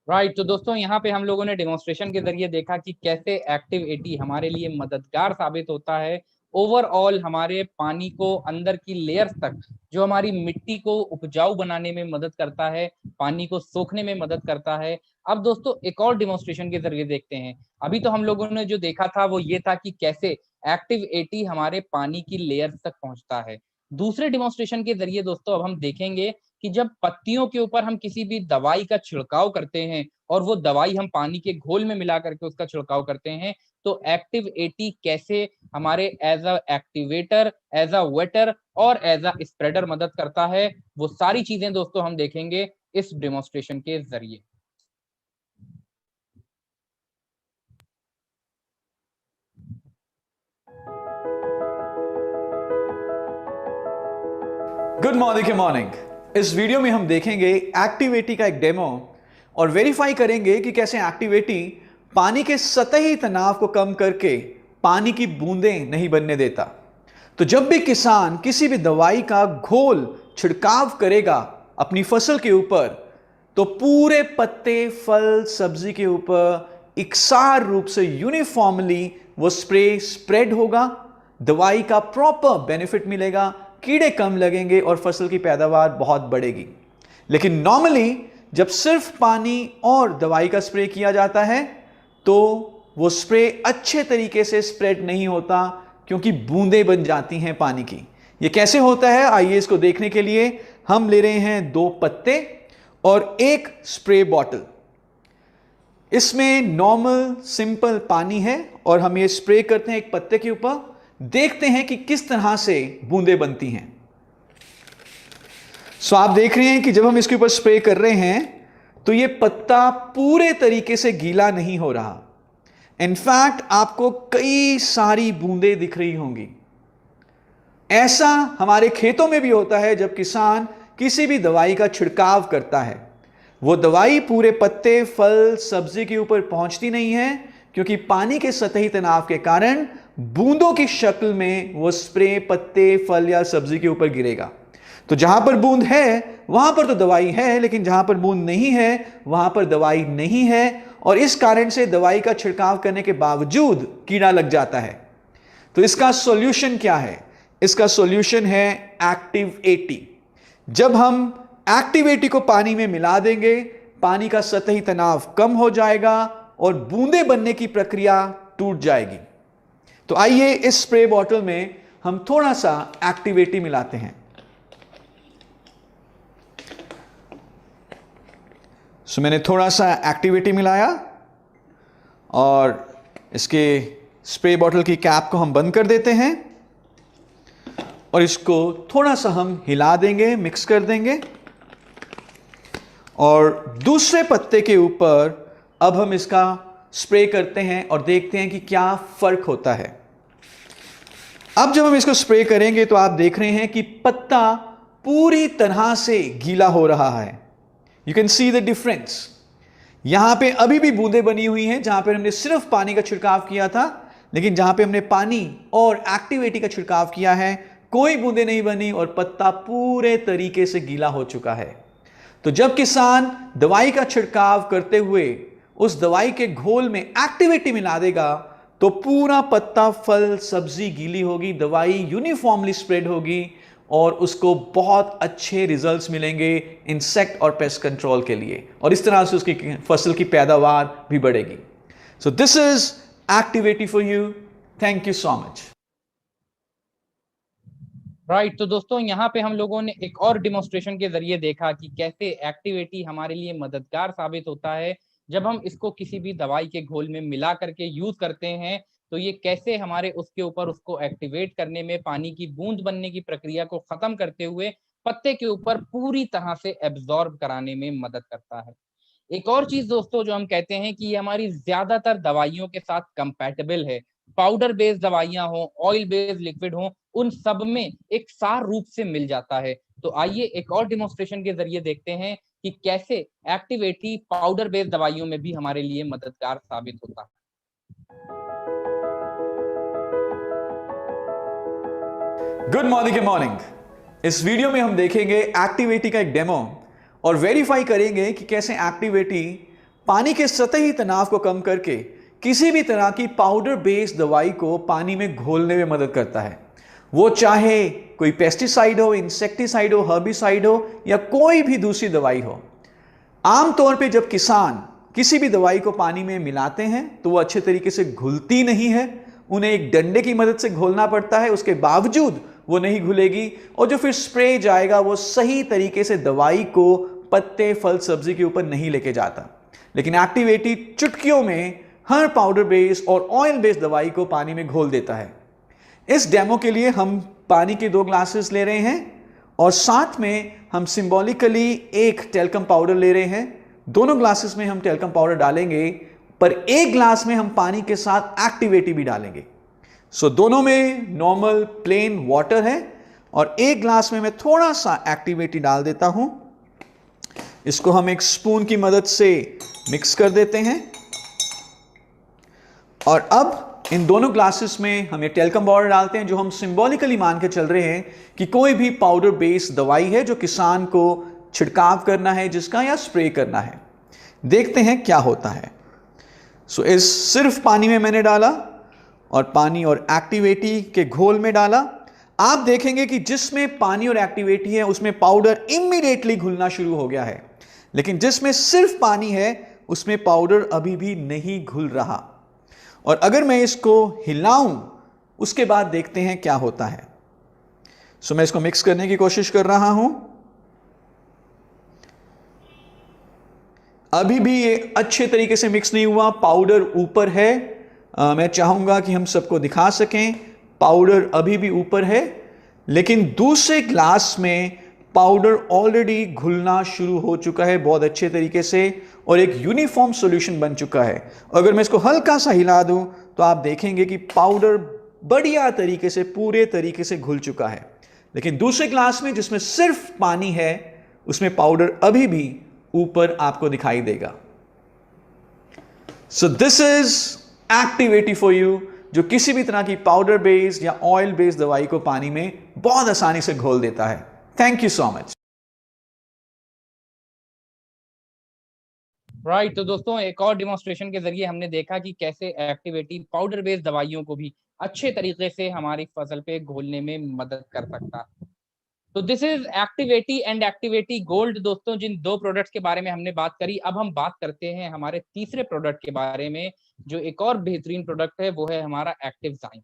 Right, तो दोस्तों यहाँ पे हम लोगों ने डेमोन्स्ट्रेशन के जरिए देखा कि कैसे एक्टिव 80 हमारे लिए मददगार साबित होता है ओवरऑल हमारे पानी को अंदर की लेयर्स तक, जो हमारी मिट्टी को उपजाऊ बनाने में मदद करता है, पानी को सोखने में मदद करता है। अब दोस्तों एक और डेमोन्स्ट्रेशन के जरिए देखते हैं। अभी तो हम लोगों ने जो देखा था वो ये था कि कैसे एक्टिव 80 हमारे पानी की लेयर्स तक पहुंचता है। दूसरे डेमोन्स्ट्रेशन के जरिए दोस्तों अब हम देखेंगे कि जब पत्तियों के ऊपर हम किसी भी दवाई का छिड़काव करते हैं और वो दवाई हम पानी के घोल में मिला करके उसका छिड़काव करते हैं, तो एक्टिव 80 कैसे हमारे as a activator, as a wetter और एज अ स्प्रेडर मदद करता है, वो सारी चीजें दोस्तों हम देखेंगे इस डेमोन्स्ट्रेशन के जरिए। गुड मॉर्निंग इस वीडियो में हम देखेंगे एक्टिव 80 का एक डेमो और वेरीफाई करेंगे कि कैसे एक्टिव 80 पानी के सतही तनाव को कम करके पानी की बूंदें नहीं बनने देता। तो जब भी किसान किसी भी दवाई का घोल छिड़काव करेगा अपनी फसल के ऊपर, तो पूरे पत्ते, फल, सब्जी के ऊपर इकसार रूप से यूनिफॉर्मली वो स्प्रे स्प्रेड होगा, दवाई का प्रॉपर बेनिफिट मिलेगा, कीड़े कम लगेंगे और फसल की पैदावार बहुत बढ़ेगी। लेकिन नॉर्मली जब सिर्फ पानी और दवाई का स्प्रे किया जाता है तो वो स्प्रे अच्छे तरीके से स्प्रेड नहीं होता, क्योंकि बूंदें बन जाती हैं पानी की। ये कैसे होता है, आइए इसको देखने के लिए हम ले रहे हैं 2 पत्ते और एक स्प्रे बॉटल। इसमें नॉर्मल सिंपल पानी है और हम ये स्प्रे करते हैं एक पत्ते के ऊपर, देखते हैं कि किस तरह से बूंदें बनती हैं। सो आप देख रहे हैं कि जब हम इसके ऊपर स्प्रे कर रहे हैं तो ये पत्ता पूरे तरीके से गीला नहीं हो रहा। इनफैक्ट आपको कई सारी बूंदें दिख रही होंगी। ऐसा हमारे खेतों में भी होता है जब किसान किसी भी दवाई का छिड़काव करता है। वो दवाई पूरे पत्ते, फल, सब्जी के ऊपर पहुंचती नहीं है, क्योंकि पानी के सतही तनाव के कारण बूंदों की शक्ल में वो स्प्रे पत्ते, फल या सब्जी के ऊपर गिरेगा। तो जहां पर बूंद है वहां पर तो दवाई है, लेकिन जहां पर बूंद नहीं है वहां पर दवाई नहीं है, और इस कारण से दवाई का छिड़काव करने के बावजूद कीड़ा लग जाता है। तो इसका सॉल्यूशन क्या है? इसका सॉल्यूशन है एक्टिव 80। जब हम एक्टिव 80 को पानी में मिला देंगे, पानी का सतही तनाव कम हो जाएगा और बूंदें बनने की प्रक्रिया टूट जाएगी। तो आइए इस स्प्रे बॉटल में हम थोड़ा सा एक्टिव 80 मिलाते हैं। सो मैंने थोड़ा सा एक्टिव 80 मिलाया और इसके स्प्रे बॉटल की कैप को हम बंद कर देते हैं और इसको थोड़ा सा हम हिला देंगे, मिक्स कर देंगे, और दूसरे पत्ते के ऊपर अब हम इसका स्प्रे करते हैं और देखते हैं कि क्या फर्क होता है। अब जब हम इसको स्प्रे करेंगे तो आप देख रहे हैं कि पत्ता पूरी तरह से गीला हो रहा है। You can see the difference. यहां पे अभी भी बूंदें बनी हुई हैं जहां पर हमने सिर्फ पानी का छिड़काव किया था, लेकिन जहां पे हमने पानी और एक्टिव 80 का छिड़काव किया है कोई बूंदें नहीं बनी और पत्ता पूरे तरीके से गीला हो चुका है। तो जब किसान दवाई का छिड़काव करते हुए उस दवाई के घोल में एक्टिव 80 मिला देगा तो पूरा पत्ता, फल, सब्जी गीली होगी, दवाई यूनिफॉर्मली स्प्रेड होगी और उसको बहुत अच्छे रिजल्ट्स मिलेंगे इंसेक्ट और पेस्ट कंट्रोल के लिए, और इस तरह से उसकी फसल की पैदावार भी बढ़ेगी। सो this is active 80 for you. Thank you so much. Right, तो दोस्तों यहाँ पे हम लोगों ने एक और डिमोन्स्ट्रेशन के जरिए देखा कि कैसे एक्टिव 80 हमारे लिए मददगार साबित होता है जब हम इसको किसी भी दवाई के घोल में मिला करके यूज करते हैं। तो ये कैसे हमारे उसके ऊपर उसको एक्टिवेट करने में, पानी की बूंद बनने की प्रक्रिया को खत्म करते हुए पत्ते के ऊपर पूरी तरह से एब्जॉर्ब कराने में मदद करता है। एक और चीज दोस्तों जो हम कहते हैं कि ये हमारी ज्यादातर दवाइयों के साथ कंपैटिबल है। पाउडर बेस्ड दवाइयां हो, ऑयल बेस्ड लिक्विड हो, उन सब में एक सार रूप से मिल जाता है। तो आइए एक और डिमोन्स्ट्रेशन के जरिए देखते हैं कि कैसे एक्टिव 80 पाउडर बेस्ड दवाइयों में भी हमारे लिए मददगार साबित होता है। गुड मॉर्निंग के मॉर्निंग। इस वीडियो में हम देखेंगे एक्टिव 80 का एक डेमो और वेरीफाई करेंगे कि कैसे एक्टिव 80 पानी के सतही तनाव को कम करके किसी भी तरह की पाउडर बेस्ड दवाई को पानी में घोलने में मदद करता है। वो चाहे कोई पेस्टिसाइड हो, इंसेक्टिसाइड हो, हर्बिसाइड हो या कोई भी दूसरी दवाई हो। आमतौर पे जब किसान किसी भी दवाई को पानी में मिलाते हैं तो वो अच्छे तरीके से घुलती नहीं है, उन्हें एक डंडे की मदद से घोलना पड़ता है, उसके बावजूद वो नहीं घुलेगी और जो फिर स्प्रे जाएगा वो सही तरीके से दवाई को पत्ते, फल, सब्जी के ऊपर नहीं लेके जाता। लेकिन एक्टिव 80 चुटकियों में हर पाउडर बेस्ड और ऑयल बेस्ड दवाई को पानी में घोल देता है। इस डेमो के लिए हम पानी के 2 ग्लासेस ले रहे हैं और साथ में हम सिंबॉलिकली एक टेल्कम पाउडर ले रहे हैं। दोनों ग्लासेस में हम टेल्कम पाउडर डालेंगे, पर एक ग्लास में हम पानी के साथ एक्टिव 80 भी डालेंगे। सो दोनों में नॉर्मल प्लेन वाटर है और एक ग्लास में मैं थोड़ा सा एक्टिव 80 डाल देता हूं। इसको हम एक स्पून की मदद से मिक्स कर देते हैं और अब इन दोनों ग्लासेस में हम ये टेल्कम पाउडर डालते हैं, जो हम सिंबॉलिकली मान के चल रहे हैं कि कोई भी पाउडर बेस्ड दवाई है जो किसान को छिड़काव करना है जिसका, या स्प्रे करना है। देखते हैं क्या होता है। सो इस सिर्फ पानी में मैंने डाला और पानी और एक्टिवेटी के घोल में डाला। आप देखेंगे कि जिसमें पानी और एक्टिवेटी है उसमें पाउडर इमीडिएटली घुलना शुरू हो गया है, लेकिन जिसमें सिर्फ पानी है उसमें पाउडर अभी भी नहीं घुल रहा। और अगर मैं इसको हिलाऊं उसके बाद देखते हैं क्या होता है। सो मैं इसको मिक्स करने की कोशिश कर रहा हूं। अभी भी ये अच्छे तरीके से मिक्स नहीं हुआ, पाउडर ऊपर है। मैं चाहूंगा कि हम सबको दिखा सकें, पाउडर अभी भी ऊपर है, लेकिन दूसरे ग्लास में पाउडर ऑलरेडी घुलना शुरू हो चुका है बहुत अच्छे तरीके से और एक यूनिफॉर्म सॉल्यूशन बन चुका है। अगर मैं इसको हल्का सा हिला दूं तो आप देखेंगे कि पाउडर बढ़िया तरीके से पूरे तरीके से घुल चुका है। लेकिन दूसरे ग्लास में जिसमें सिर्फ पानी है उसमें पाउडर अभी भी ऊपर आपको दिखाई देगा। So this is activity for you, जो किसी भी तरह की पाउडर बेस्ड या ऑयल बेस्ड दवाई को पानी में बहुत आसानी से घोल देता है। Thank you so much. Right तो दोस्तों एक और डिमॉन्स्ट्रेशन के जरिए हमने देखा कि कैसे एक्टिवेटी पाउडर बेस्ड दवाइयों को भी अच्छे तरीके से हमारी फसल पे घोलने में मदद कर सकता है। तो this is activity and activity gold. दोस्तों जिन दो प्रोडक्ट्स के बारे में हमने बात करी, अब हम बात करते हैं हमारे तीसरे प्रोडक्ट के बारे में, जो एक और बेहतरीन प्रोडक्ट है, वो है हमारा एक्टिवज़ाइम।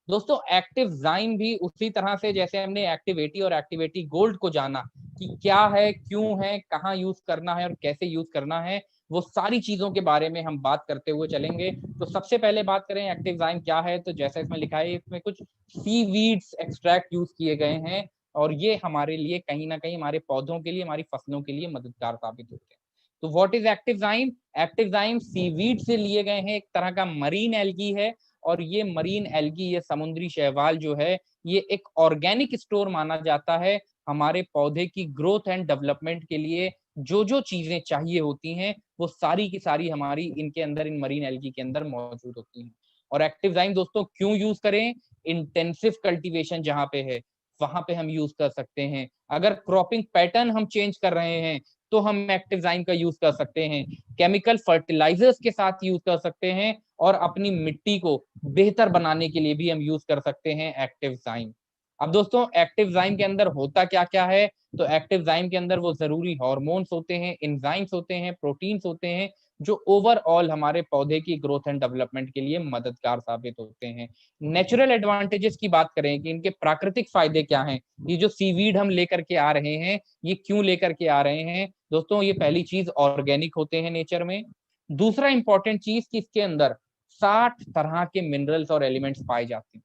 दोस्तों एक्टिवज़ाइम भी उसी तरह से जैसे हमने एक्टिवेटी और एक्टिवेटी गोल्ड को जाना कि क्या है, क्यों है, कहाँ यूज करना है और कैसे यूज करना है, वो सारी चीजों के बारे में हम बात करते हुए चलेंगे। तो सबसे पहले बात करें एक्टिवज़ाइम क्या है, तो जैसा इसमें लिखा है इसमें कुछ सीवीड्स एक्सट्रैक्ट यूज किए गए हैं और ये हमारे लिए कहीं ना कहीं हमारे पौधों के लिए, हमारी फसलों के लिए मददगार साबित होते हैं। तो व्हाट इज एक्टिवज़ाइम? एक्टिवज़ाइम सीवीड से लिए गए हैं, एक तरह का मरीन एल्गी है और ये मरीन एल्गी, ये समुद्री शैवाल जो है, ये एक ऑर्गेनिक स्टोर माना जाता है हमारे पौधे की ग्रोथ एंड डेवलपमेंट के लिए। जो जो चीजें चाहिए होती हैं वो सारी की सारी हमारी इनके अंदर, इन मरीन एल्गी के अंदर मौजूद होती हैं। और एक्टिवज़ाइम दोस्तों क्यों यूज करें? इंटेंसिव कल्टीवेशन जहां पे है वहां पे हम यूज कर सकते हैं। अगर क्रॉपिंग पैटर्न हम चेंज कर रहे हैं तो हम एक्टिवज़ाइम का यूज कर सकते हैं। केमिकल फर्टिलाइजर्स के साथ यूज कर सकते हैं और अपनी मिट्टी को बेहतर बनाने के लिए भी हम यूज कर सकते हैं एक्टिवज़ाइम। अब दोस्तों एक्टिवज़ाइम के अंदर होता क्या क्या है? तो एक्टिवज़ाइम के अंदर वो जरूरी हार्मोन्स होते हैं, एंजाइम्स होते हैं, प्रोटीन्स होते हैं, जो ओवरऑल हमारे पौधे की ग्रोथ एंड डेवलपमेंट के लिए मददगार साबित होते हैं। नेचुरल एडवांटेजेस की बात करें कि इनके प्राकृतिक फायदे क्या हैं, ये जो सीवीड हम लेकर के आ रहे हैं, ये क्यों लेकर के आ रहे हैं? दोस्तों ये पहली चीज ऑर्गेनिक होते हैं नेचर में। दूसरा इंपॉर्टेंट चीज कि इसके अंदर 60 तरह के मिनरल्स और एलिमेंट्स पाए जाते हैं।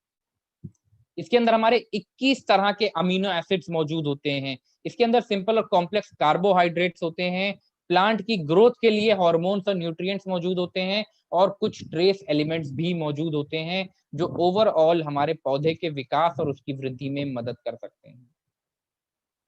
इसके अंदर हमारे 21 तरह के अमीनो एसिड्स मौजूद होते हैं। इसके अंदर सिंपल और कॉम्प्लेक्स कार्बोहाइड्रेट्स होते हैं। प्लांट की ग्रोथ के लिए हार्मोन्स और न्यूट्रिएंट्स मौजूद होते हैं और कुछ ट्रेस एलिमेंट्स भी मौजूद होते हैं जो ओवरऑल हमारे पौधे के विकास और उसकी वृद्धि में मदद कर सकते हैं।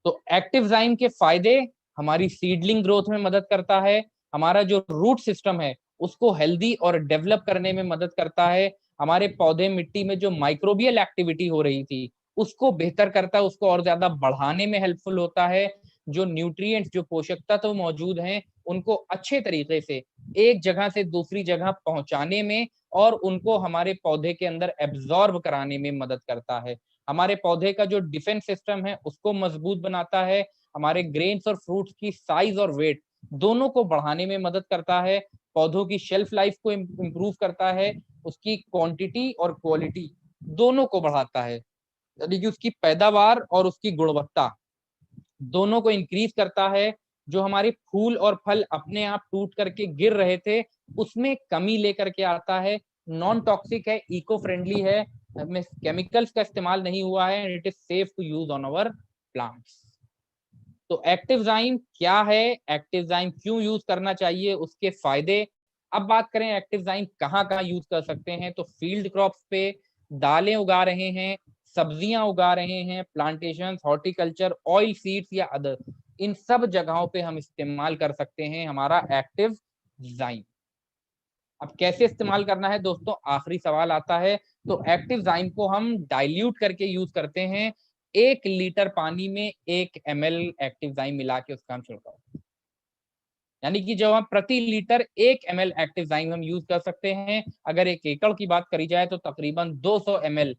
तो एक्टिवज़ाइम के फायदे, हमारी सीडलिंग ग्रोथ में मदद करता है, हमारा जो रूट सिस्टम है उसको हेल्दी और डेवलप करने में मदद करता है, हमारे पौधे मिट्टी में जो माइक्रोबियल एक्टिविटी हो रही थी उसको बेहतर करता है, उसको और ज्यादा बढ़ाने में हेल्पफुल होता है, जो न्यूट्रिएंट्स, जो पोषक तत्व मौजूद हैं उनको अच्छे तरीके से एक जगह से दूसरी जगह पहुंचाने में और उनको हमारे पौधे के अंदर एब्जॉर्ब कराने में मदद करता है। हमारे पौधे का जो डिफेंस सिस्टम है उसको मजबूत बनाता है, हमारे ग्रेन्स और फ्रूट्स की साइज और वेट दोनों को बढ़ाने में मदद करता है, पौधों की शेल्फ लाइफ को इम्प्रूव करता है, उसकी क्वांटिटी और क्वालिटी दोनों को बढ़ाता है, यानी कि उसकी पैदावार और उसकी गुणवत्ता दोनों को इंक्रीज करता है। जो हमारे फूल और फल अपने आप टूट करके गिर रहे थे उसमें कमी लेकर के आता है, नॉन टॉक्सिक है, इको फ्रेंडली है, में केमिकल्स का इस्तेमाल नहीं हुआ है, it is safe to use on our plants. तो एक्टिवज़ाइम क्या है, एक्टिवज़ाइम क्यों यूज करना चाहिए, उसके फायदे। अब बात करें एक्टिवज़ाइम कहाँ कहाँ यूज कर सकते हैं, तो फील्ड क्रॉप्स पे, दालें उगा रहे हैं, सब्जियां उगा रहे हैं, प्लांटेशन, हॉर्टिकल्चर, ऑयल सीड्स या अदर, इन सब जगहों पे हम इस्तेमाल कर सकते हैं हमारा एक्टिवज़ाइम। अब कैसे इस्तेमाल करना है दोस्तों, आखिरी सवाल आता है। तो एक्टिवज़ाइम को हम डाइल्यूट करके यूज करते हैं 1 लीटर पानी में 1 ml एक्टिव जाइम मिला के उसका हम छिड़काव, यानी कि जब हम प्रति लीटर 1 ml एक्टिव जाइम हम यूज कर सकते हैं। अगर 1 एकड़ की बात करी जाए तो तकरीबन 200 ml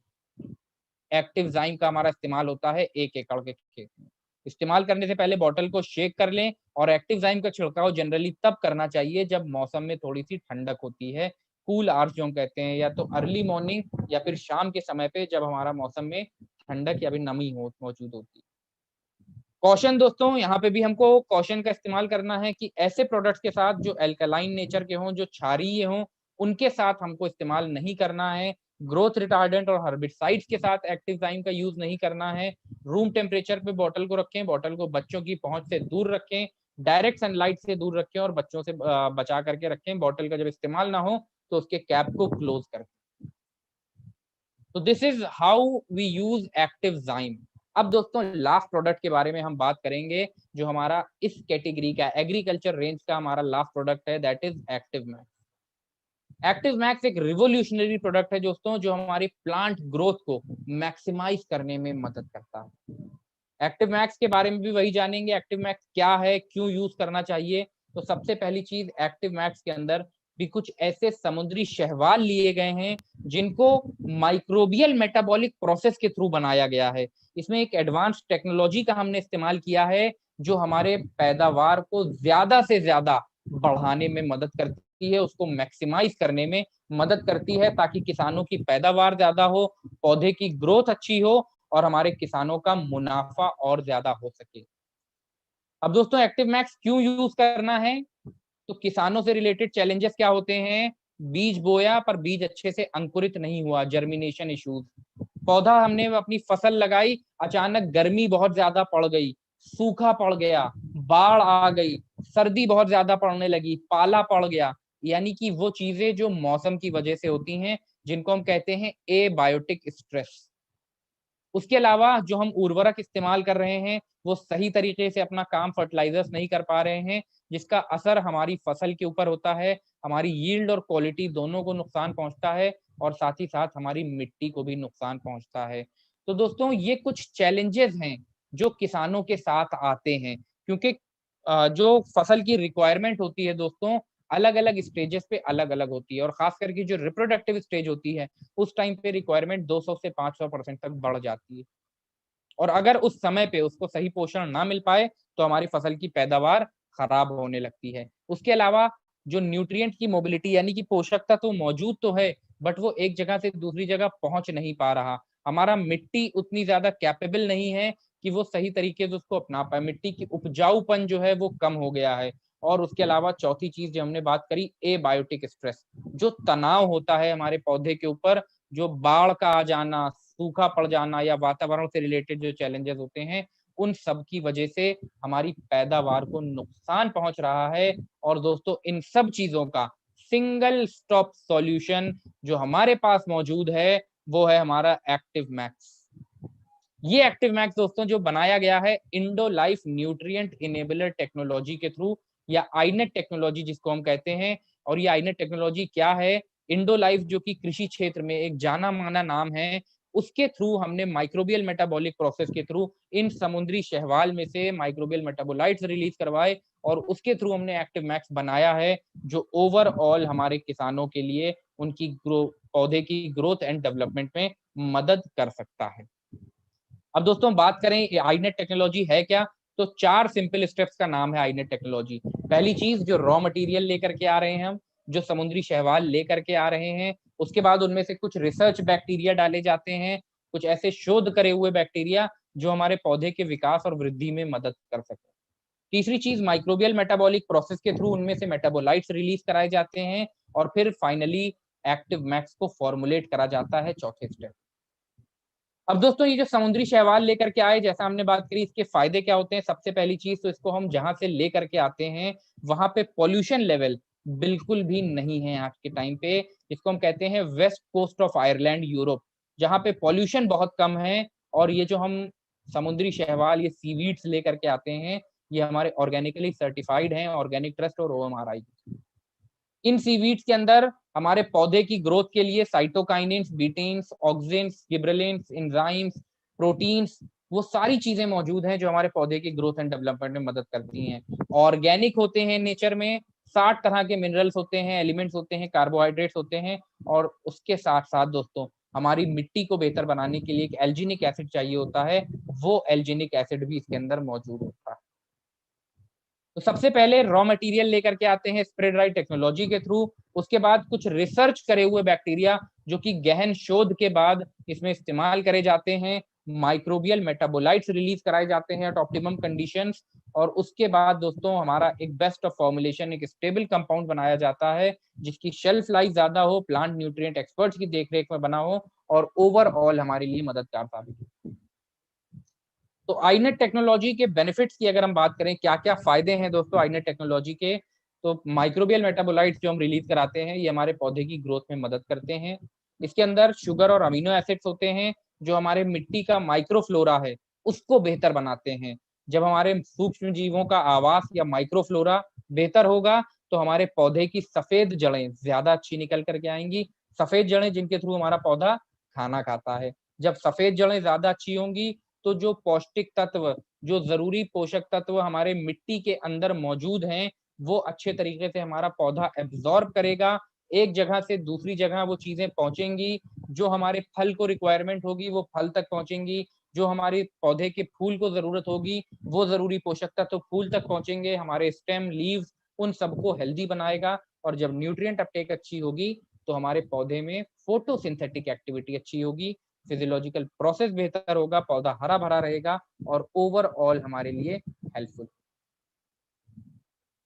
एक्टिव जाइम का हमारा इस्तेमाल होता है 1 एकड़ के खेत में। इस्तेमाल करने से पहले बॉटल को शेक कर लें, और एक्टिव जाइम का छिड़काव जनरली तब करना चाहिए जब मौसम में थोड़ी सी ठंडक होती है, कूल आवर्स जो हम कहते हैं, या तो अर्ली मॉर्निंग या फिर शाम के समय पे जब हमारा मौसम में ठंडक या फिर नमी मौजूद होती है। कॉशन दोस्तों, यहाँ पे भी हमको कॉशन का इस्तेमाल करना है कि ऐसे प्रोडक्ट्स के साथ जो एल्कलाइन नेचर के हों, जो क्षारीय हों, उनके साथ हमको इस्तेमाल नहीं करना है। ग्रोथ रिटार्डेंट और हर्बिसाइड्स के साथ एक्टिव जाइम का यूज नहीं करना है। रूम टेम्परेचर पे बॉटल को रखें, बॉटल को बच्चों की पहुंच से दूर रखें, डायरेक्ट सनलाइट से दूर रखें और बच्चों से बचा करके रखें। बॉटल का जब इस्तेमाल ना हो तो उसके कैप को क्लोज कर। तो this is how we use Activzyme. अब दोस्तों लास्ट प्रोडक्ट के बारे में हम बात करेंगे, जो हमारा इस कैटेगरी का एग्रीकल्चर रेंज का हमारा लास्ट प्रोडक्ट है, that is active max. Active max एक रिवोल्यूशनरी प्रोडक्ट है दोस्तों, जो हमारी प्लांट ग्रोथ को मैक्सिमाइज करने में मदद करता है। एक्टिव मैक्स के बारे में भी वही जानेंगे, एक्टिव मैक्स क्या है, क्यों यूज करना चाहिए। तो सबसे पहली चीज, एक्टिव मैक्स के अंदर भी कुछ ऐसे समुद्री शैवाल लिए गए हैं जिनको माइक्रोबियल मेटाबॉलिक प्रोसेस के थ्रू बनाया गया है। इसमें एक एडवांस टेक्नोलॉजी का हमने इस्तेमाल किया है, जो हमारे पैदावार को ज्यादा से ज्यादा बढ़ाने में मदद करती है, उसको मैक्सिमाइज करने में मदद करती है, ताकि किसानों की पैदावार ज्यादा हो, पौधे की ग्रोथ अच्छी हो और हमारे किसानों का मुनाफा और ज्यादा हो सके। अब दोस्तों एक्टिव मैक्स क्यों यूज करना है, तो किसानों से रिलेटेड चैलेंजेस क्या होते हैं, बीज बोया पर बीज अच्छे से अंकुरित नहीं हुआ, जर्मिनेशन इश्यूज। पौधा हमने अपनी फसल लगाई, अचानक गर्मी बहुत ज्यादा पड़ गई, सूखा पड़ गया, बाढ़ आ गई, सर्दी बहुत ज्यादा पड़ने लगी, पाला पड़ गया, यानी कि वो चीजें जो मौसम की वजह से होती हैं, जिनको हम कहते हैं एबायोटिक स्ट्रेस। उसके अलावा जो हम उर्वरक इस्तेमाल कर रहे हैं वो सही तरीके से अपना काम फर्टिलाइजर्स नहीं कर पा रहे हैं, जिसका असर हमारी फसल के ऊपर होता है, हमारी यील्ड और क्वालिटी दोनों को नुकसान पहुंचता है, और साथ ही साथ हमारी मिट्टी को भी नुकसान पहुंचता है। तो दोस्तों ये कुछ चैलेंजेस हैं जो किसानों के साथ आते हैं, क्योंकि जो फसल की रिक्वायरमेंट होती है दोस्तों, अलग अलग स्टेजेस पे अलग अलग होती है, और खास करके जो रिप्रोडक्टिव स्टेज होती है उस टाइम पे रिक्वायरमेंट 200 से 500% तक बढ़ जाती है, और अगर उस समय पे उसको सही पोषण ना मिल पाए तो हमारी फसल की पैदावार खराब होने लगती है। उसके अलावा जो न्यूट्रिएंट की मोबिलिटी, यानी कि पोषक तत्व तो मौजूद तो है, बट वो एक जगह से दूसरी जगह पहुंच नहीं पा रहा। हमारा मिट्टी उतनी ज्यादा कैपेबल नहीं है कि वो सही तरीके से उसको अपना पाए, मिट्टी की उपजाऊपन जो है वो कम हो गया है। और उसके अलावा चौथी चीज जो हमने बात करी, एबायोटिक स्ट्रेस, जो तनाव होता है हमारे पौधे के ऊपर, जो बाढ़ का आ जाना, सूखा पड़ जाना, या वातावरण से रिलेटेड जो चैलेंजेस होते हैं, उन सब की वजह से हमारी पैदावार को नुकसान पहुंच रहा है। और दोस्तों इन सब चीजों का सिंगल स्टॉप सॉल्यूशन जो हमारे पास मौजूद है वो है हमारा एक्टिव मैक्स। ये एक्टिव मैक्स दोस्तों जो बनाया गया है Indo life nutrient enabler technology के थ्रू, या आईनेट टेक्नोलॉजी जिसको हम कहते हैं। और ये आईनेट टेक्नोलॉजी क्या है, इंडो लाइफ जो कि कृषि क्षेत्र में एक जाना माना नाम है, उसके थ्रू हमने माइक्रोबियल मेटाबॉलिक प्रोसेस के थ्रू इन समुद्री शैवाल में से माइक्रोबियल मेटाबोलाइट्स रिलीज करवाए, और उसके थ्रू हमने एक्टिव मैक्स बनाया है, जो ओवरऑल हमारे किसानों के लिए उनकी पौधे की ग्रोथ एंड डेवलपमेंट में मदद कर सकता है। अब दोस्तों बात करें आईनेट टेक्नोलॉजी है क्या, तो 4 सिंपल स्टेप्स का नाम है आईनेट टेक्नोलॉजी। पहली चीज, जो रॉ मटेरियल लेकर के आ रहे हैं हम, जो समुद्री शैवाल लेकर के आ रहे हैं, उसके बाद उनमें से कुछ रिसर्च बैक्टीरिया डाले जाते हैं, कुछ ऐसे शोध करे हुए बैक्टीरिया जो हमारे पौधे के विकास और वृद्धि में मदद कर सके। तीसरी चीज, माइक्रोबियल मेटाबॉलिक प्रोसेस के थ्रू उनमें से मेटाबोलाइट्स रिलीज कराए जाते हैं, और फिर फाइनली एक्टिव मैक्स को फॉर्मुलेट करा जाता है, चौथे स्टेप। अब दोस्तों ये जो समुद्री शैवाल लेकर के आए, जैसा हमने बात करी, इसके फायदे क्या होते हैं। सबसे पहली चीज तो इसको हम जहां से लेकर के आते हैं वहां पे पॉल्यूशन लेवल बिल्कुल भी नहीं है आज के टाइम पे, जिसको हम कहते हैं west coast of Ireland Europe, जहां पे पॉल्यूशन बहुत कम है। और ये जो हम समुद्री शैवाल, ये सीवीड्स लेकर के आते हैं, ये हमारे ऑर्गेनिकली सर्टिफाइड हैं, ऑर्गेनिक ट्रस्ट और OMRI। इन सीवीड्स के अंदर हमारे पौधे की ग्रोथ के लिए साइटोकाइनिन्स, बीटेन्स, ऑक्सिन्स, गिबरेलिन्स, एंजाइम्स, प्रोटीन्स वो सारी चीजें मौजूद हैं जो हमारे पौधे की ग्रोथ एंड डेवलपमेंट में मदद करती हैं। ऑर्गेनिक होते हैं नेचर में, 60 तरह के मिनरल्स होते हैं, एलिमेंट्स होते हैं, कार्बोहाइड्रेट्स होते हैं, और उसके साथ साथ दोस्तों हमारी मिट्टी को बेहतर बनाने के लिए एक एल्जीनिक एसिड चाहिए होता है, वो एल्जीनिक एसिड भी इसके अंदर मौजूद होता है। तो सबसे पहले रॉ मटेरियल लेकर के आते हैं स्प्रे ड्राई टेक्नोलॉजी के थ्रू, उसके बाद कुछ रिसर्च करे हुए बैक्टीरिया जो कि गहन शोध के बाद इसमें इस्तेमाल करे जाते हैं, माइक्रोबियल मेटाबोलाइट्स रिलीज कराए जाते हैं एट ऑप्टिमम कंडीशंस, और उसके बाद दोस्तों हमारा एक बेस्ट ऑफ फॉर्मुलेशन, एक स्टेबल कंपाउंड बनाया जाता है जिसकी शेल्फ लाइफ ज्यादा हो, प्लांट न्यूट्रिएंट एक्सपर्ट्स की देखरेख में बना हो, और ओवरऑल हमारे लिए मददगार साबित हो। तो आईनेट टेक्नोलॉजी के बेनिफिट्स की अगर हम बात करें, क्या क्या फायदे हैं दोस्तों आईनेट टेक्नोलॉजी के, तो माइक्रोबियल मेटाबोलाइट्स जो हम रिलीज कराते हैं ये हमारे पौधे की ग्रोथ में मदद करते हैं। इसके अंदर शुगर और अमीनो एसिड्स होते हैं जो हमारे मिट्टी का माइक्रोफ्लोरा है उसको बेहतर बनाते हैं। जब हमारे सूक्ष्म जीवों का आवास या माइक्रोफ्लोरा बेहतर होगा तो हमारे पौधे की सफेद जड़ें ज्यादा अच्छी निकल करके आएंगी, सफेद जड़ें जिनके थ्रू हमारा पौधा खाना खाता है। जब सफेद जड़ें ज्यादा अच्छी होंगी तो जो पौष्टिक तत्व, जो जरूरी पोषक तत्व हमारे मिट्टी के अंदर मौजूद हैं वो अच्छे तरीके से हमारा पौधा एब्जॉर्ब करेगा, एक जगह से दूसरी जगह वो चीजें पहुंचेंगी, जो हमारे फल को रिक्वायरमेंट होगी वो फल तक पहुंचेंगी, जो हमारे पौधे के फूल को जरूरत होगी वो जरूरी पोषक तत्व फूल तक पहुंचेंगे, हमारे स्टेम, लीव्स, उन सबको हेल्दी बनाएगा। और जब न्यूट्रिएंट अपटेक अच्छी होगी तो हमारे पौधे में फोटोसिंथेटिक एक्टिविटी अच्छी होगी, फिजियोलॉजिकल प्रोसेस बेहतर होगा, पौधा हरा भरा रहेगा और ओवरऑल हमारे लिए हेल्पफुल।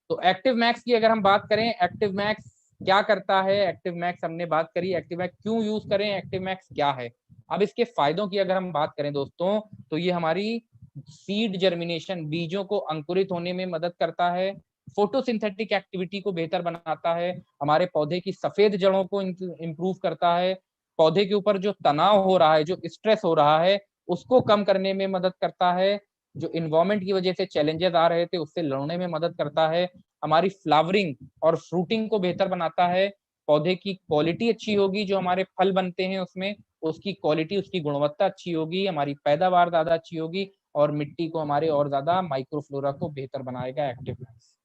तो एक्टिव मैक्स की अगर हम बात करें, एक्टिव मैक्स क्या करता है, एक्टिव मैक्स हमने बात करी, एक्टिव मैक्स क्यों यूज करें, एक्टिव मैक्स क्या है। अब इसके फायदों की अगर हम बात करें दोस्तों तो ये हमारी सीड जर्मिनेशन, बीजों को अंकुरित होने में मदद करता है, फोटोसिंथेटिक एक्टिविटी को बेहतर बनाता है, हमारे पौधे की सफेद जड़ों को इंप्रूव करता है, पौधे के ऊपर जो तनाव हो रहा है, जो स्ट्रेस हो रहा है उसको कम करने में मदद करता है, जो इन्वायरमेंट की वजह से चैलेंजेस आ रहे थे उससे लड़ने में मदद करता है, हमारी फ्लावरिंग और फ्रूटिंग को बेहतर बनाता है, पौधे की क्वालिटी अच्छी होगी, जो हमारे फल बनते हैं उसमें उसकी क्वालिटी, उसकी गुणवत्ता अच्छी होगी, हमारी पैदावार ज्यादा अच्छी होगी, और मिट्टी को हमारे और ज्यादा माइक्रोफ्लोरा को बेहतर बनाएगा एक्टिव मैक्स।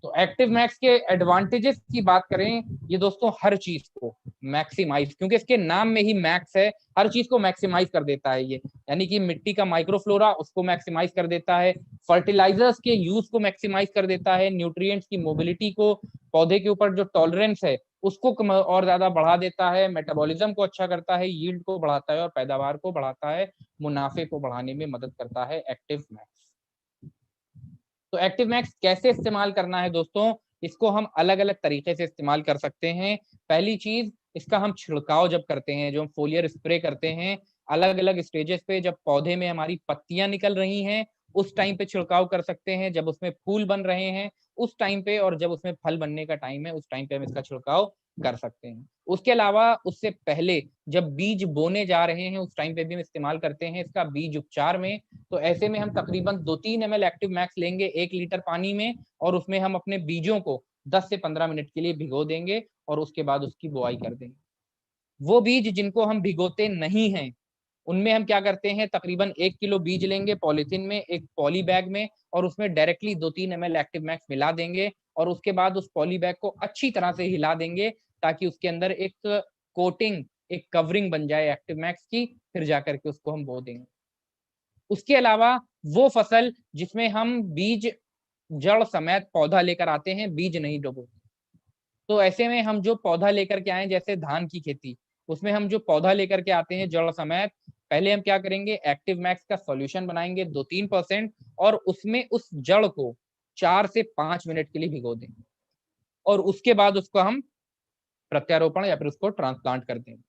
तो एक्टिव मैक्स के एडवांटेजेस की बात करें, ये दोस्तों हर चीज को मैक्सिमाइज, क्योंकि इसके नाम में ही मैक्स है, हर चीज को मैक्सिमाइज कर देता है ये, यानी कि मिट्टी का माइक्रोफ्लोरा उसको मैक्सिमाइज कर देता है, फर्टिलाइजर्स के यूज को मैक्सिमाइज कर देता है, न्यूट्रिएंट्स की मोबिलिटी को, पौधे के ऊपर जो टॉलरेंस है उसको और ज्यादा बढ़ा देता है, मेटाबॉलिज्म को अच्छा करता है, यील्ड को बढ़ाता है और पैदावार को बढ़ाता है, मुनाफे को बढ़ाने में मदद करता है एक्टिव मैक्स। तो एक्टिव मैक्स कैसे इस्तेमाल करना है दोस्तों, इसको हम अलग अलग तरीके से इस्तेमाल कर सकते हैं। पहली चीज, इसका हम छिड़काव जब करते हैं, जो हम फोलियर स्प्रे करते हैं अलग अलग स्टेजेस पे, जब पौधे में हमारी पत्तियां निकल रही हैं उस टाइम पे छिड़काव कर सकते हैं, जब उसमें फूल बन रहे हैं उस टाइम पे, और जब उसमें फल बनने का टाइम है उस टाइम पे हम इसका छिड़काव कर सकते हैं। उसके अलावा उससे पहले जब बीज बोने जा रहे हैं उस टाइम पे भी हम इस्तेमाल करते हैं इसका बीज उपचार में। तो ऐसे में हम तकरीबन 2-3 ml एक्टिव मैक्स लेंगे 1 लीटर पानी में, और उसमें हम अपने बीजों को 10 से 15 मिनट के लिए भिगो देंगे और उसके बाद उसकी बुआई कर देंगे। वो बीज जिनको हम भिगोते नहीं हैं उनमें हम क्या करते हैं, तकरीबन 1 किलो बीज लेंगे पॉलीथीन में, एक पॉली बैग में, और उसमें डायरेक्टली 2-3 ml एक्टिव मैक्स मिला देंगे, और उसके बाद उस पॉली बैग को अच्छी तरह से हिला देंगे ताकि उसके अंदर एक कोटिंग, एक कवरिंग बन जाए एक्टिव मैक्स की, फिर जाकर के उसको हम बो देंगे। उसके अलावा वो फसल जिसमें हम बीज जड़ समेत पौधा लेकर आते हैं, बीज नहीं डुबोते, तो ऐसे में हम जो पौधा लेकर के आए, जैसे धान की खेती, उसमें हम जो पौधा लेकर के आते हैं जड़ समेत, पहले हम क्या करेंगे, एक्टिव मैक्स का सॉल्यूशन बनाएंगे 2-3%, और उसमें उस जड़ को 4 से 5 मिनट के लिए भिगो देंगे, और उसके बाद उसको हम प्रत्यारोपण या फिर उसको ट्रांसप्लांट कर देंगे।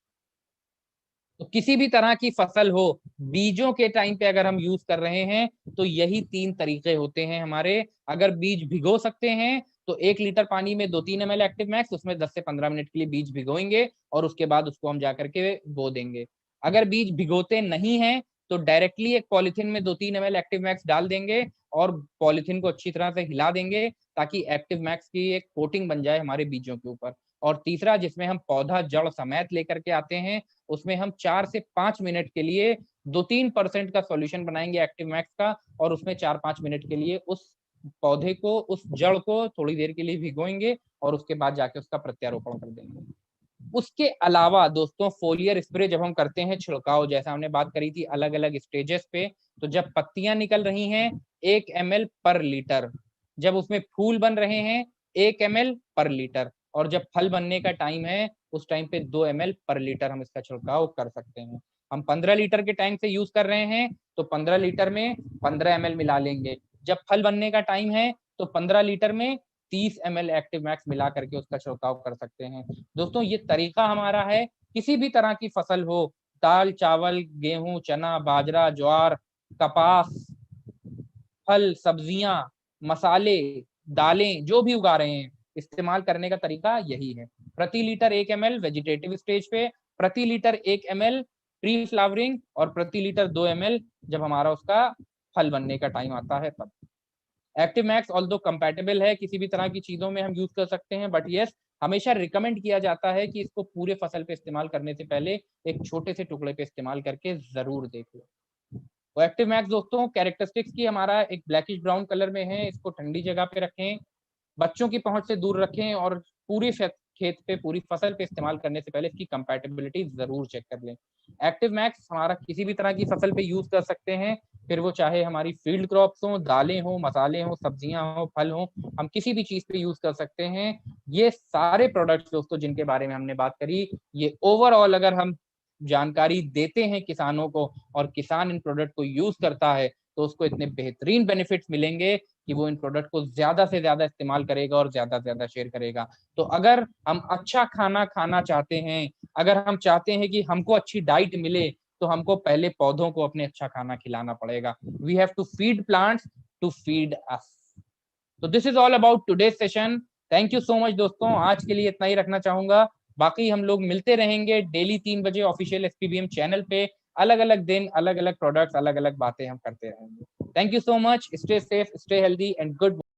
तो किसी भी तरह की फसल हो, बीजों के टाइम पे अगर हम यूज कर रहे हैं तो यही 3 तरीके होते हैं हमारे। अगर बीज भिगो सकते हैं तो 1 लीटर पानी में 2-3 ml एक्टिव मैक्स, उसमें 10 से 15 मिनट के लिए बीज भिगोएंगे और उसके बाद उसको हम जाकर के बो देंगे। अगर बीज भिगोते नहीं है तो डायरेक्टली एक पॉलिथीन में 2-3 ml एक्टिव मैक्स डाल देंगे और पॉलिथीन को अच्छी तरह से हिला देंगे ताकि एक्टिव मैक्स की एक कोटिंग बन जाए हमारे बीजों के ऊपर। और तीसरा, जिसमें हम पौधा जड़ समेत लेकर के आते हैं, उसमें हम 4 से 5 मिनट के लिए 2-3% का सॉल्यूशन बनाएंगे एक्टिव मैक्स का, और उसमें 4-5 मिनट के लिए उस पौधे को, उस जड़ को थोड़ी देर के लिए भिगोएंगे और उसके बाद जाके उसका प्रत्यारोपण कर देंगे। उसके अलावा दोस्तों फोलियर स्प्रे जब हम करते हैं छिड़काव, जैसा हमने बात करी थी अलग अलग स्टेजेस पे, तो जब पत्तियां निकल रही हैं 1 ml पर लीटर, जब उसमें फूल बन रहे हैं 1 ml पर लीटर, और जब फल बनने का टाइम है उस टाइम पे 2 ml पर लीटर हम इसका छिड़काव कर सकते हैं। हम 15 लीटर के टैंक से यूज कर रहे हैं तो 15 लीटर में 15 ml मिला लेंगे। जब फल बनने का टाइम है तो 15 लीटर में 30 ml एक्टिव मैक्स मिला करके उसका छिड़काव कर सकते हैं। दोस्तों ये तरीका हमारा है, किसी भी तरह की फसल हो, दाल चावल गेहूं चना बाजरा ज्वार कपास, फल सब्जियां मसाले दालें जो भी उगा रहे हैं, इस्तेमाल करने का तरीका यही है। प्रति लीटर 1 ml वेजिटेटिव स्टेज पे, प्रति लीटर 1 ml प्री फ्लावरिंग, और प्रति लीटर 2 ml जब हमारा उसका फल बनने का टाइम आता है तब। एक्टिव मैक्स ऑल्दो कंपैटिबल है, किसी भी तरह की चीजों में हम यूज कर सकते हैं, बट यस हमेशा रिकमेंड किया जाता है कि इसको पूरे फसल पे इस्तेमाल करने से पहले एक छोटे से टुकड़े पे इस्तेमाल करके जरूर देख लो। तो एक्टिव मैक्स दोस्तों कैरेक्टरिस्टिक्स की हमारा एक ब्लैकिश ब्राउन कलर में है, इसको ठंडी जगह पे रखें, बच्चों की पहुंच से दूर रखें, और पूरी खेत पे पूरी फसल पे इस्तेमाल करने से पहले इसकी कंपैटिबिलिटी जरूर चेक कर लें। एक्टिव मैक्स हमारा किसी भी तरह की फसल पे यूज कर सकते हैं, फिर वो चाहे हमारी फील्ड क्रॉप्स हो, दालें हो, मसाले हो, सब्जियां हो, फल हो, हम किसी भी चीज पे यूज कर सकते हैं। ये सारे प्रोडक्ट्स दोस्तों जिनके बारे में हमने बात करी, ये ओवरऑल अगर हम जानकारी देते हैं किसानों को और किसान इन प्रोडक्ट को यूज करता है तो उसको इतने बेहतरीन बेनिफिट्स मिलेंगे कि वो इन प्रोडक्ट को ज्यादा से ज्यादा इस्तेमाल करेगा और ज्यादा से ज्यादा शेयर करेगा। तो अगर हम अच्छा खाना खाना चाहते हैं, अगर हम चाहते हैं कि हमको अच्छी डाइट मिले, तो हमको पहले पौधों को अपने अच्छा खाना खिलाना पड़ेगा। We have to feed plants to feed us. तो this is all about today session. Thank you so much दोस्तों, आज के लिए इतना ही रखना चाहूंगा। बाकी हम लोग मिलते रहेंगे डेली 3 बजे ऑफिशियल एसपीबीएम चैनल पे, अलग अलग दिन अलग अलग प्रोडक्ट्स अलग अलग बातें हम करते रहेंगे। Thank you so much, stay safe stay healthy and good.